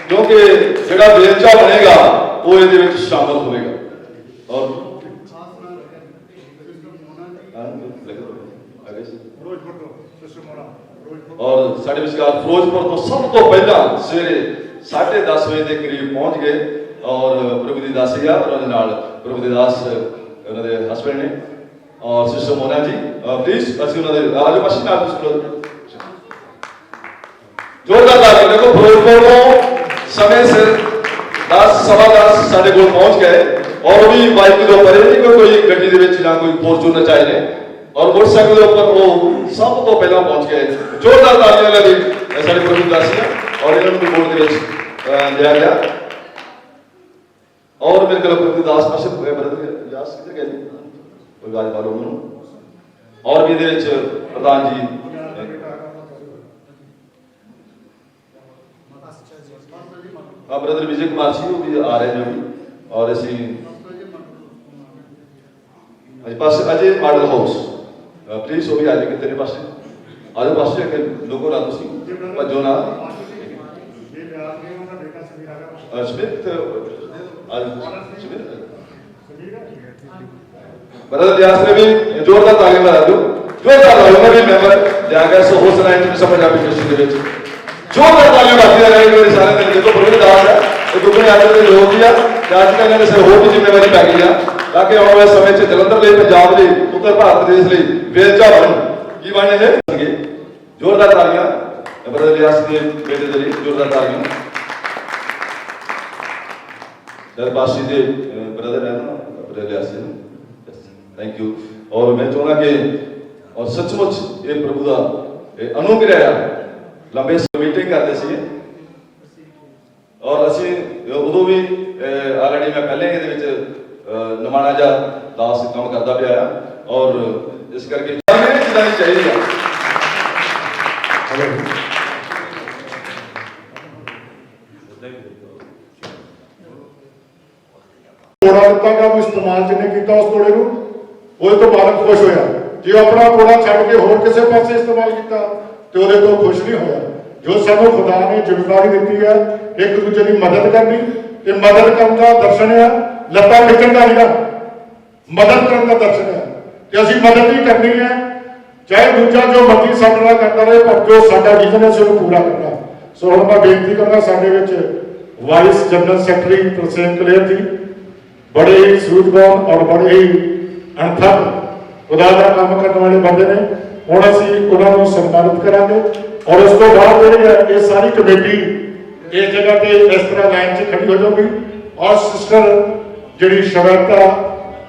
क्योंकि जो बेलचा बनेगा वो ये शामिल होगा। और और साढ़े विचकार फिरोजपुर तो सब तो पहला सवेरे 10:30 बजे के करीब पहुंच गए और प्रभु दी दासी आ और प्रभु दी दास उन्होंने हस्बैंड ने और सिस्टर मोना जी प्लीज असं उन्होंने आज मशीन आप जोरदार ताली देखो। फिरोजपुर को समय सिर 10 सवा 10 साढ़े को पहुंच गए और भी बाइक के ऊपर नहीं कोई गड्डी दे विच ना कोई फॉर्च्यूनर चाहिए और मोटरसाइकिल के ऊपर वो सब तो पहला पहुंच गए। जोरदार तालियां लगी साढ़े प्रभु दासी और इन्होंने भी बोर्ड के लिया गया। और मेरे को प्रभु दास पास ब्रदर यास किधर गए कोई बात मालूम और भी प्रधान जी ब्रदर विजय कुमार जी वो भी आ रहे हैं और ऐसी पास अजय मॉडल हाउस प्लीज वो भी आ जाएंगे तेरे पास आज पास लोगों ना भजो ना स्मिथ ब्रदर व्यास ने भी जोरदार तालियां बजा दो। जोरदार तालियां भी मेंबर जाकर सो हो सना इन समझ आप मिनिस्ट्री के ਵਿੱਚ जोरदार तालियां बजती रहे मेरे सारे दिन देखो प्रभु दास है तो दुगने आदमी ने लोग दिया आज का कहने से हो भी जिम्मेवारी पै गई है ताकि आने वाले समय च जलंधर ਲਈ पंजाब ਲਈ उत्तर भारत देश ਲਈ ਵੇਲਚਾ ਬਣ ਕੀ ਬਣਨੇ ਹੈ। जोरदार तालियां ब्रदर व्यास के बेटे ਦੇ ਲਈ जोरदार तालियां। दरबाशी दे ब्रदर है ना ब्रदर व्यास थैंक यू। और मैं चाहना कि और सचमुच ये प्रभु का अनुग्रह है लंबे मीटिंग करते सी और असी उदों भी ऑलरेडी मैं पहले ये नमाना जा दास काम करता पाया और इस करके चाहिए कोड़ा दिता गया इस्तेमाल जिन्हें किया उस कोड़े को वो तो मालक खुश होया जो अपना कोड़ा छड़ के होर किसी पासे इस्तेमाल किया तो वो तो खुश नहीं होया। जो सानू खुदा ने जिम्मेदारी दी है एक दूसरे की मदद करनी ते मदद करने का दर्शन है लत्ता लिखण का नहीं मदद करने का दर्शन है कि असी मदद ही करनी है चाहे दूजा जो मर्जी साडे नाल करता रहे पर जो साडा विजन है उसे पूरा करना। सो हुण मैं बेनती करना साडे विच vice general secretary Tarsem Kaler ji बड़े ही सूझबूझ और बड़े ही अणथक खुदा का काम करने वाले बंदे ने हुण असीं उन्हां नूं सन्मानित करांगे और उस तो बाद ये सारी कमेटी इस जगह पे इस तरह लाइन से खड़ी हो जाएगी और सिस्टर जी शवेता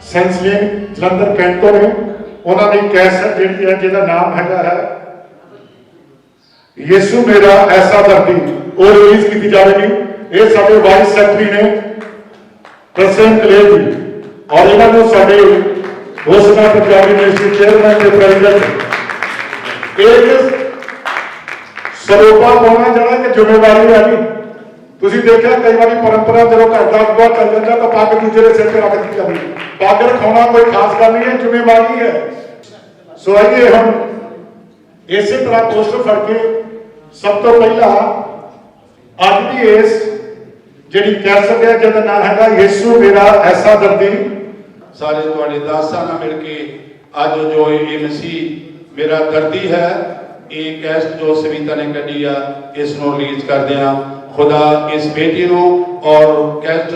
सेंसलिंग जलंधर कैंटो ने उन्होंने कैसेट जी है जिसका नाम है यीशु मेरा ऐसा दर्दी वो रिलीज की जाएगी। ये साडे वाइस सैकटरी ने तरसेम कलेर जी और इन्होंने साडे घोषणा पंजाबी यूनिवर्सिटी चेयरमैन के प्रेजिडेंट एक सरोपा पाना जरा कि जिम्मेवारी है जी। तुसीं देखिया कई बार परंपरा जो घर का अगवा चल जाता तो पग दूजे के सिर पर रख दी जाती पग रखा कोई खास गल नहीं है जिम्मेवारी है। सो आइए हम इस तरह पोस्टर फड़ के सब तो पहला अज की इस ਜਿਹੜੀ ਕੈਸਟ ਹੈ ਜਿਹਦਾ ਨਾਮ ਹੈਗਾ ਯਿਸੂ ਮੇਰਾ ਐਸਾ ਦਰਦੀ। ਸਾਰੇ ਤੁਹਾਡੇ ਦਾਸਾਂ ਨਾਲ ਮਿਲ ਕੇ ਅੱਜ ਜੋ ਇਹ ਮਸੀਹ ਮੇਰਾ ਦਰਦੀ ਹੈ, ਇਹ ਕੈਸਟ ਜੋ ਸਵੀਤਾ ਨੇ ਕੱਢੀ ਆ, ਇਸ ਨੂੰ ਰਿਲੀਜ਼ ਕਰਦੇ ਆ। खुदा इस बेटी ਨੂੰ और कैस्ट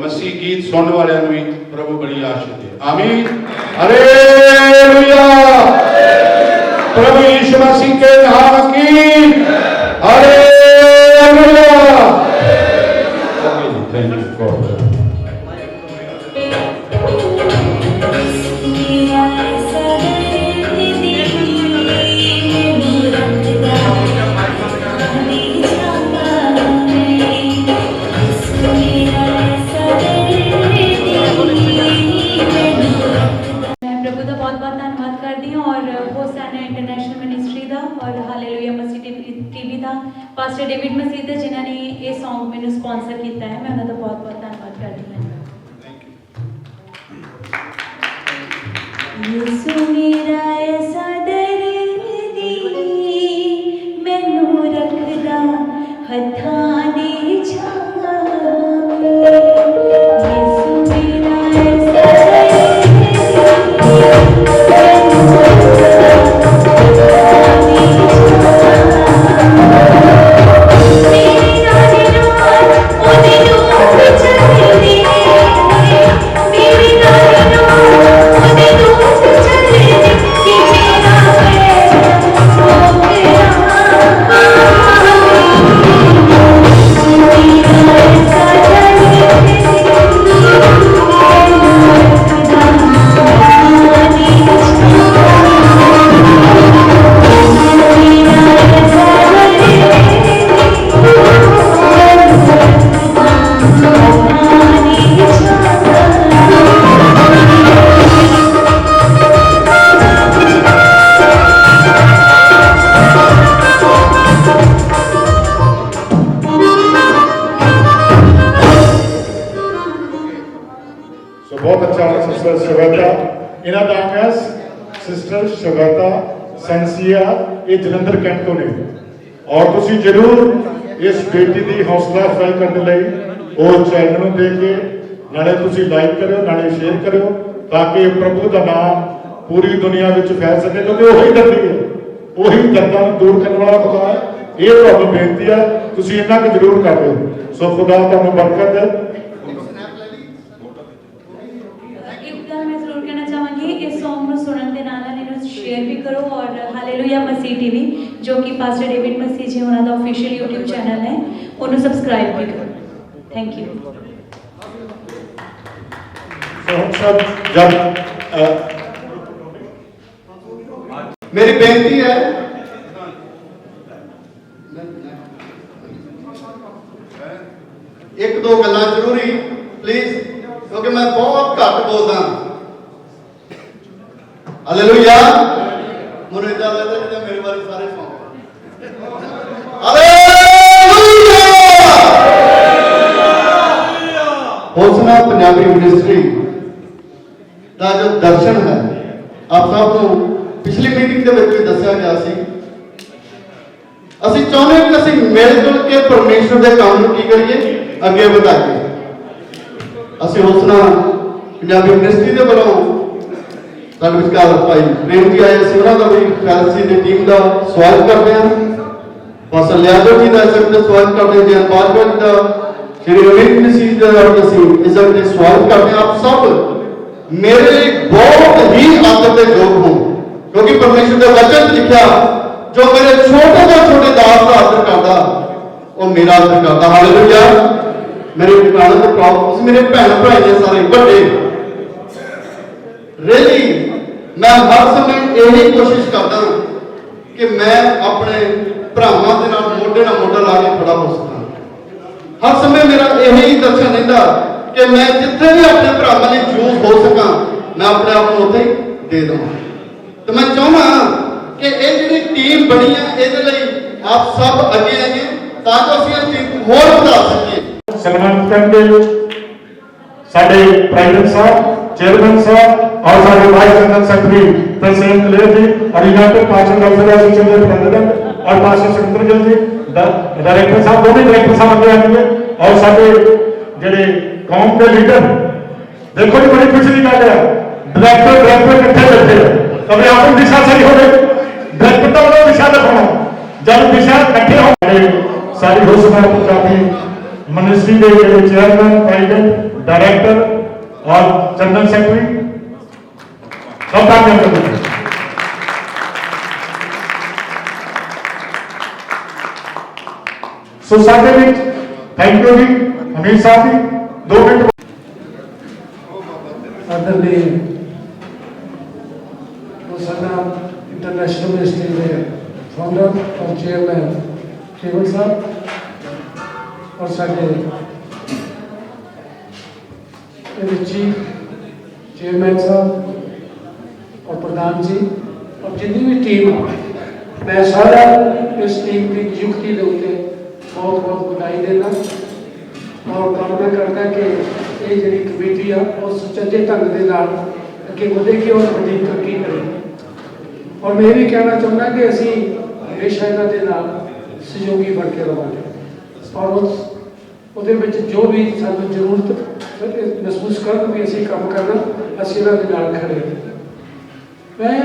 मसीह गीत सुनने वाले भी प्रभु बड़ी आशीष दे। आमीन, हालेलुया। प्रभु यीशु मसीह के नाम की hallelujah. Thank you God. Pastor David Masih जिन्होंने ये सॉन्ग मैंने स्पॉन्सर किया है, मैं उन्होंने बहुत बहुत धन्यवाद करती हूँ। यीशु मेरा ऐसा दर्दी मैनू रखदा हथां दी छांव, यीशु मेरा ऐसा ये जलंधर कैंट तो नहीं। और तुसी जरूर इस बेटी की हौसला अफजाई करने लई वो चैनल में देख के नाले तुसी लाइक करो, नाले शेयर करो, ताकि प्रभु का नाम पूरी दुनिया में फैल सके, क्योंकि वही दर्दी है, वही दर्दा दूर करने वाला खुदा है। ये तुहानू बेनती है, तुसी इन्ना कुछ जरूर कर दो। सो खुदा तुहानू बरकत है। शेयर भी करो और हालेलुया मसीह टीवी जो कि पास्टर डेविड मसीह जी उन्होंने ऑफिशियल यूट्यूब चैनल है, उन्हें सब्सक्राइब भी करो। Thank you. सब जब मेरी बेनती है, एक दो गल्लां जरूरी प्लीज, क्योंकि मैं बहुत घट बोलदा। हालेलुया। मुझे इतना लगता है कि मेरे बारे सारे सॉन्ग हालेलुया। होसना पंजाबी मिनिस्ट्री का जो दर्शन है, आप सब को पिछली मीटिंग के ਵਿੱਚ ਦੱਸਿਆ ਗਿਆ ਸੀ। ਅਸੀਂ ਚਾਹੁੰਦੇ ਹਾਂ ਕਿ ਅਸੀਂ ਮਿਲ ਜੁਲ ਕੇ ਪਰਮੇਸ਼ਰ ਦੇ ਕੰਮ ਨੂੰ ਕੀ ਕਰੀਏ, ਅੱਗੇ ਵਧਾਈਏ। ਅਸੀਂ ਹੋਸਨਾ ਪੰਜਾਬੀ ਮਿਨਿਸਟਰੀ ਦੇ ਵੱਲੋਂ ਸਾਡੇ ਵਿਚਕਾਰ ਭਾਈ ਪ੍ਰੇਮ ਜੀ ਆਏ ਸੀ, ਉਹਨਾਂ ਦਾ ਵੀ ਫੈਲਸੀ ਦੀ ਟੀਮ ਦਾ ਸਵਾਗਤ ਕਰਦੇ ਹਾਂ। ਪਾਸਟਰ ਲਿਆਦੋ ਜੀ ਦਾ ਇਸ ਦਾ ਸਵਾਗਤ ਕਰਦੇ ਹਾਂ, ਜੀ ਪਾਸਟਰ ਜੀ ਦਾ, ਸ਼੍ਰੀ ਰਵਿੰਦਰ ਮਸੀਹ ਦਾ ਅਸੀਂ ਇਸ ਦਾ ਸਵਾਗਤ ਕਰਦੇ ਹਾਂ। ਆਪ ਸਭ ਮੇਰੇ ਲਈ ਬਹੁਤ ਹੀ ਆਦਰ ਦੇ ਯੋਗ ਹੋ, क्योंकि परमेश्वर के वचन लिखा जो मेरे छोटे तो छोटे दास का आदर करता वो मेरा आदर करता। हालेलुया। मेरे ठिकाने तो प्रॉब्लम मेरे भैन भरा ने सारे बड़े रियली मैं हर समय यही कोशिश करता कि मैं अपने भरावां दे नाल मोढे नाल मोढा ला के खड़ा हो सकां। हर समय मेरा यही दर्शन रहिंदा कि मैं जिथे भी अपने भरावां लई यूज हो सकां, मैं अपने आप को उत्थे दे देवां। तो मैं चाहना कि ये जी टीम बनी है, ये आप सब अगे आइए ताकि असं इस टीम को होर बढ़ा सकिए। सन्मानित करके साडे प्रेसिडेंट साहब, चेयरमैन साहब और साडे vice general secretary Tarsem Kaler ji और यूनाइटेड पास्टर एसोसिएशन के प्रेसिडेंट और पास्टर सुरेंद्र जी, डायरेक्टर साहब, दोनों डायरेक्टर साहब आगे आएंगे और साडे ਜਿਹੜੇ कौम के लीडर देखो जी बड़ी खुशी की गल है डायरेक्टर इकट्ठे बैठे कभी अपनी दिशा सही हो गई डायरेक्टर तो वो दिशा दिखाना जब दिशा इकट्ठे हो सारी होशना पंजाबी मिनिस्ट्री के ਜਿਹੜੇ चेयरमैन प्रेसिडेंट डायरेक्टर और जनरल सेक्रेटरी सब काम करते हैं सो साडे विच थैंक यू जी अमीर साहब जी 2 मिनट आदरणीय होसन्ना इंटरनेशनल मिनिस्ट्री के फाउंडर और चेयरमैन केवल साहब और साडे चीफ चेयरमैन साहब और प्रधान जी और जितनी भी टीम मैं सारा इस टीम की नियुक्ति के उत्ते बहुत बहुत बधाई देना और कामना करता कि ये जी कमेटी आ और सुचजे ढंग के अगे बढ़ेगी और बड़ी तरक्की करेगी और मैं भी कहना चाहूँगा कि असी हमेशा इन्हों के सहयोगी बन के रवांगे और उसदे जो भी सानू जरूरत महसूस कर भी असी काम करना असी इन्हों के नाल खड़े मैं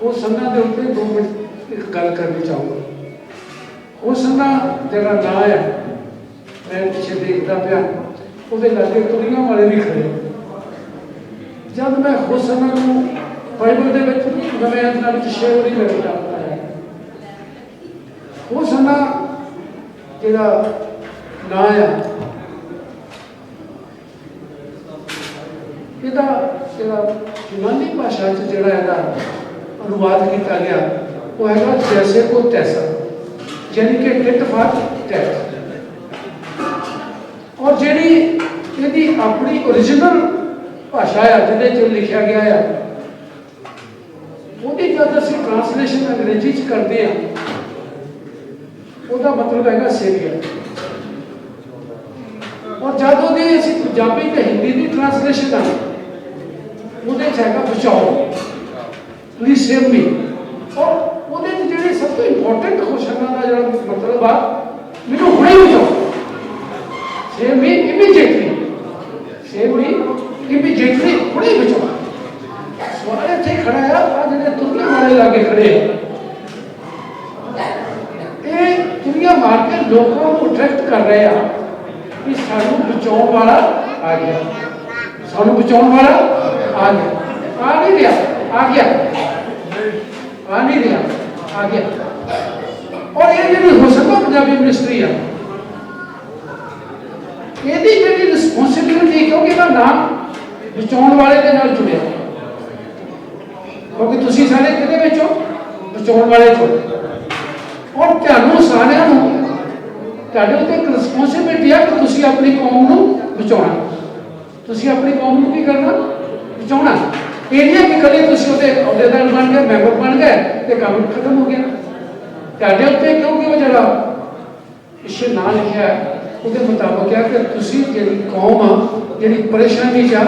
होसन्ना के उत्ते 2 मिनट एक गल करनी चाहूँगा होसन्ना जरा ना है मैं पिछे देखता पाया उसके लागे तुरियां वाले भी खड़े जब मैं होसन्ना को बाइबल के नवे अंदर 6 वारी लगता है होसन्ना जिहड़ा नाम है ਇਹਦਾ ਜਿਹੜਾ यूनानी भाषा च ਜਿਹੜਾ ਇਹਦਾ अनुवाद किया गया वो है जैसे को तैसा यानी कि टिट फॉर टैट और जी यदि अपनी ओरिजिनल भाषा है जिहदे लिखा गया है वो जब असं ट्रांसलेशन अंग्रेजी च करते हैं उसका मतलब है सेवियर और जब वो पंजाबी तो हिंदी की ट्रांसलेशन है वो बचाओ प्लीज सेव मी और वो जी सब तो इंपॉर्टेंट क्वेश्चन का जो मतलब आ मैंने हुणे बचाओ save me immediately save me immediately हुणे बचाओ सवाल इतने खड़ा है जो तुरिया वाले लागे खड़े ये तुरिया मार के लोगों को अट्रैक्ट कर रहे हैं कि सानू बचाने वाला आ गया सानू बचाने वाला आ गया आ नहीं रहा आ गया आ नहीं रहा आ गया और ये जी होसन्ना पंजाबी मिनिस्ट्री है यदि जी रिस्पोंसिबिलिटी क्योंकि इसका नाम बचाने वाले के नाल जुड़े क्योंकि तुसी सारे किहदे विच हो बचाने वाले चो और तुहानू सारिਆਂ ਨੂੰ ਤੁਹਾਡੇ ਉੱਤੇ ਇੱਕ ਰਿਸਪੌਂਸਿਬਿਲਟੀ ਹੈ ਕਿ ਤੁਸੀਂ ਆਪਣੀ ਕੌਮ ਨੂੰ ਬਚਾਉਣਾ ਤੁਸੀਂ ਆਪਣੀ ਕੌਮ ਨੂੰ ਕੀ ਕਰਨਾ ਬਚਾਉਣਾ ਇਹ ਨਹੀਂ ਕਿ ਕਦੇ ਤੁਸੀਂ ਉਹਦੇ ਅਹੁਦੇਦਾਰ ਬਣ ਗਏ ਮੈਂਬਰ ਬਣ ਗਏ ਤੇ ਕੰਮ ਖਤਮ ਹੋ ਗਿਆ ਤੁਹਾਡੇ ਉੱਤੇ ਕਿਉਂਕਿ ਉਹ ਜਿਹੜਾ ਪਿੱਛੇ ਨਾਂ ਲਿਖਿਆ ਉਹਦੇ ਮੁਤਾਬਕ ਹੈ ਕਿ ਤੁਸੀਂ ਜਿਹੜੀ ਕੌਮ ਆ ਜਿਹੜੀ ਪਰੇਸ਼ਾਨੀ ਚ ਆ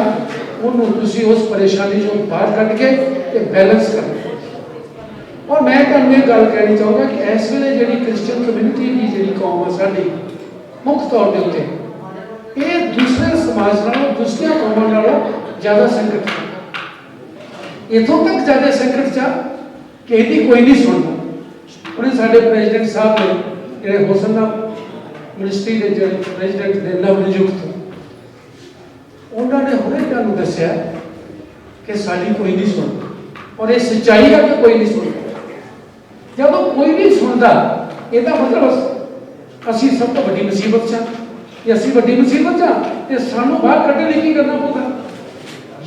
ਉਹਨੂੰ ਤੁਸੀਂ ਉਸ ਪਰੇਸ਼ਾਨੀ ਚੋਂ ਬਾਹਰ ਕੱਢ ਕੇ ਤੇ ਬੈਲੈਂਸ ਕਰਨਾ और मैं तुहानू ये गल कहनी चाहूँगा कि इस वेले जी क्रिश्चियन कम्यूनिटी की जी कौम है साडी मुख्य तौर के उत्ते ये दूसरे समाज नालों दूसरिया कौमों नालों ज़्यादा संकट है इतों तक ज़्यादा संकट चा कि यदि कोई नहीं सुनता उन्हें साडे प्रेजिडेंट साहब ने जिहड़े होसन्ना मिनिस्ट्री के जो प्रेजिडेंट ने नव नियुक्त उन्होंने हुणे तुहानू दस्सिया कि साडी कोई नहीं सुनता और ये सच्चाई है कि कोई नहीं सुनता जब कोई नहीं सुनता यदा मतलब असी सब तो बड़ी मुसीबत चा असी बड़ी मुसीबत चा तो सानू बाहर कढ़ने लिए की करना पड़ेगा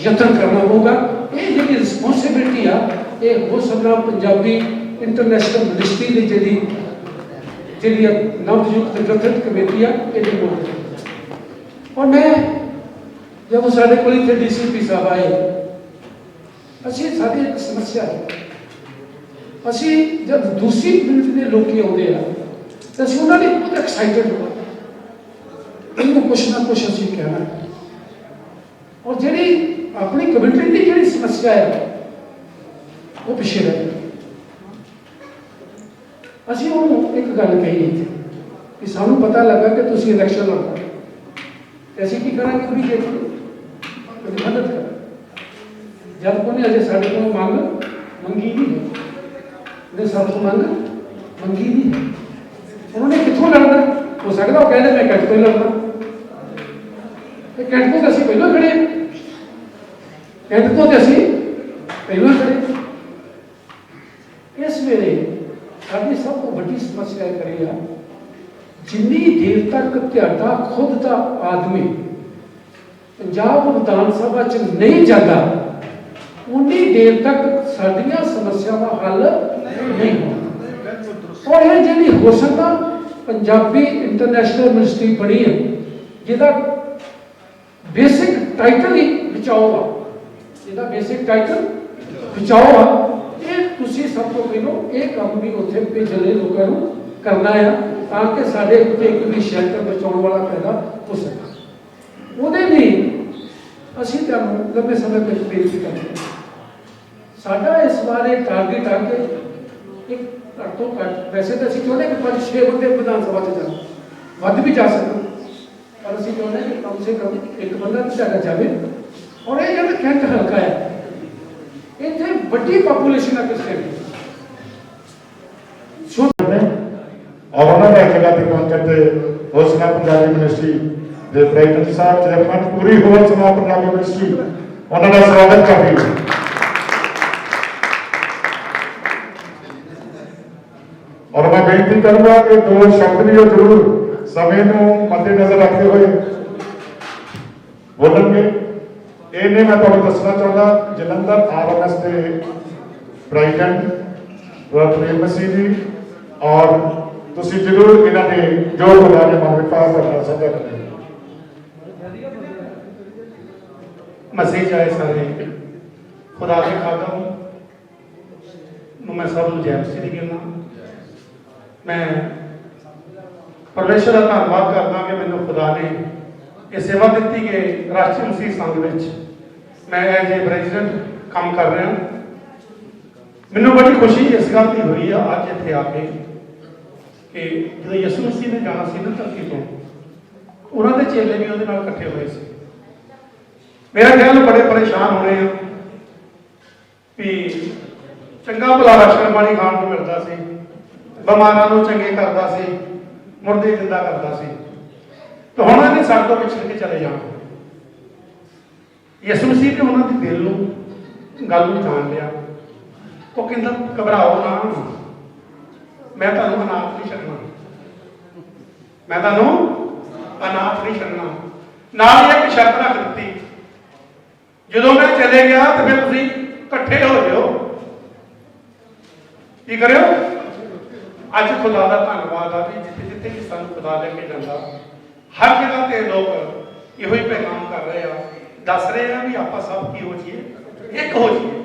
यत्न करना पड़ेगा ये जी रिस्पोंसिबिलिटी आ ये होसन्ना पंजाबी इंटरनेशनल मिनिस्ट्री की जी नवनियुक्त गठित कमेटी आ ये और मैं जब साढ़े को इतने DCP साहब आए असी साडी एक समस्या है असी जब दूसरी कम्यूनिटी के लोग आते हैं तो असं उन्होंने बहुत एक्साइटेड हो इन्होंने कुछ ना कुछ असी कहना और जी अपनी कम्यूनिटी की जी समस्या है वो पिछे रह गई असी उन्होंने एक गल कही कि सानू पता लगा कि तुसी इलेक्शन लड़ना ते असीं की करांगे पूरी जीत लई मदद कर जब को अजे साडे को मंग मंगी नहीं है ने सब को मंग मंगी नहीं है उन्होंने कित्थों लड़ना हो सकता वो कहते मैं कैट को ही लड़ना तो कैट को असीं पहलों खड़े कैट को असीं पहलों खड़े इस वेले साडी सब तो बड़ी समस्या करी है जिन्नी देर तक तुहाडा खुद का आदमी पंजाब विधान सभा च नहीं जाता उन्नी देर तक साडियां समस्यावां हल नहीं होंदा और ये जिहड़ी होसता पंजाबी इंटरनेशनल यूनिवर्सिटी बनी है जिहदा बेसिक टाइटल ही बचाओ आ जिहदा बेसिक टाइटल बचाओ आ ये तुसी सब तो पहलो ये काम भी उत्थे भेजने लोगों को करना है ताकि साडे उत्ते एक भी शेल्टर बचाने वाला पैदा हो सके ਉਹਦੇ ਲਈ ਅਸੀਂ ਤੁਹਾਨੂੰ ਲੰਬੇ ਸਮੇਂ ਤੱਕ ਬੇਨਤੀ ਕਰਦੇ ਹਾਂ ਸਾਡਾ ਇਸ ਵਾਰੇ ਟਾਰਗੇਟ ਆ ਕਿ ਇੱਕ ਘੱਟ ਤੋਂ ਘੱਟ ਵੈਸੇ ਤਾਂ ਅਸੀਂ ਚਾਹੁੰਦੇ ਕਿ 5-6 ਬੰਦੇ ਵਿਧਾਨ ਸਭਾ 'ਚ ਜਾਣ ਵੱਧ ਵੀ ਜਾ ਸਕਣ ਪਰ ਅਸੀਂ ਚਾਹੁੰਦੇ ਕਿ ਕਮ ਸੇ ਕਮ ਇੱਕ ਬੰਦਾ ਤਾਂ ਸਾਡਾ ਜਾਵੇ ਔਰ ਇਹ ਜਿਹੜਾ ਕੈਂਟ ਹਲਕਾ ਹੈ ਇੱਥੇ ਵੱਡੀ ਪਾਪੂਲੇਸ਼ਨ ਆ ਕਿਸੇ ਦੀ और उन्होंने एक जगह पे पहुंचे थे होसना पंजाबी यूनिवर्सिटी के प्रेसिडेंट साहब चेयरमैन पूरी होसना पंजाबी यूनिवर्सिटी उन्होंने स्वागत कर दी और मैं बेनती करूंगा कि दो शब्द भी जरूर समय को मद्देनजर रखते हुए बोलेंगे इन्हें मैं तुहानू दसना चाहता जलंधर RMS के प्रेसिडेंट प्रेम मसीह जी और ਤੁਸੀਂ ਜ਼ਰੂਰ ਇਹਨਾਂ ਦੇ ਜੋ ਖੁਦਾ ਨੇ ਮਨ ਵਿੱਚ ਪਾਇਆ ਕਰਨਾ ਸਾਂਝਾ ਕਰੇ ਮਸੀਹ ਚਾਹੇ ਸਾਰੇ ਖੁਦਾ ਦੇ ਖਾਦਮ ਨੂੰ ਮੈਂ ਸਭ ਨੂੰ ਜੈ ਮਸੀਹ ਦੀ ਕਹਿੰਦਾ ਮੈਂ ਪਰਮੇਸ਼ਰ ਦਾ ਧੰਨਵਾਦ ਕਰਦਾ ਕਿ ਮੈਨੂੰ ਖੁਦਾ ਨੇ ਇਹ ਸੇਵਾ ਦਿੱਤੀ ਕਿ ਰਾਸ਼ਟਰੀ ਮਸੀਹ ਸੰਘ ਵਿੱਚ ਮੈਂ ਐਜ਼ ਏ ਪ੍ਰੈਜ਼ੀਡੈਂਟ ਕੰਮ ਕਰ ਰਿਹਾ ਮੈਨੂੰ ਬੜੀ ਖੁਸ਼ੀ ਇਸ ਗੱਲ ਦੀ ਹੋਈ ਆ ਅੱਜ ਇੱਥੇ ਆ ਕੇ ਕਿ ਜਦੋਂ ਯਿਸੂ ਮਸੀਹ ਨੇ ਜਾਣਾ ਸੀ ਨਾ ਧਰਤੀ ਤੋਂ ਉਹਨਾਂ ਦੇ ਚੇਲੇ ਵੀ ਉਹਦੇ ਨਾਲ ਇਕੱਠੇ ਹੋਏ ਸੀ ਮੇਰਾ ਖਿਆਲ ਬੜੇ ਪਰੇਸ਼ਾਨ ਹੋਣੇ ਆ ਵੀ ਚੰਗਾ ਭਲਾ ਰਾਸ਼ਨ ਪਾਣੀ ਖਾਣ ਨੂੰ ਮਿਲਦਾ ਸੀ ਬਿਮਾਰਾਂ ਨੂੰ ਚੰਗੇ ਕਰਦਾ ਸੀ ਮੁਰਦੇ ਜਿੰਦਾ ਕਰਦਾ ਸੀ ਤੇ ਹੁਣ ਇਹਨੇ ਸਾਡੇ ਤੋਂ ਵਿਛੜ ਕੇ ਚਲੇ ਜਾਣਾ ਯਿਸੂ ਮਸੀਹ ਨੇ ਉਹਨਾਂ ਦੇ ਦਿਲ ਨੂੰ ਗੱਲ ਨੂੰ ਜਾਣ ਲਿਆ ਉਹ ਕਹਿੰਦਾ ਘਬਰਾਓ ਨਾ ਮੈਂ ਤੁਹਾਨੂੰ ਅਨਾਥ ਨਹੀਂ ਛੱਡਣਾ ਮੈਂ ਤੁਹਾਨੂੰ ਅਨਾਥ ਨਹੀਂ ਛੱਡਣਾ ਨਾਲ ਹੀ ਇੱਕ ਸ਼ਰਤ ਰੱਖ ਦਿੱਤੀ ਜਦੋਂ ਮੈਂ ਚਲੇ ਗਿਆ ਤੇ ਫਿਰ ਤੁਸੀਂ ਇਕੱਠੇ ਹੋ ਜਾਓ ਕੀ ਕਰਿਓ ਅੱਜ ਖੁਦਾ ਦਾ ਧੰਨਵਾਦ ਆ ਵੀ ਜਿੱਥੇ ਜਿੱਥੇ ਵੀ ਸਾਨੂੰ ਖੁਦਾ ਲੈ ਕੇ ਜਾਂਦਾ ਹਰ ਜਗ੍ਹਾ ਤੇ ਲੋਕ ਇਹੋ ਹੀ ਪੈਗਾਮ ਕਰ ਰਹੇ ਆ ਦੱਸ ਰਹੇ ਆ ਵੀ ਆਪਾਂ ਸਭ ਕੀ ਹੋ ਜਾਈਏ ਇੱਕ ਹੋ ਜਾਈਏ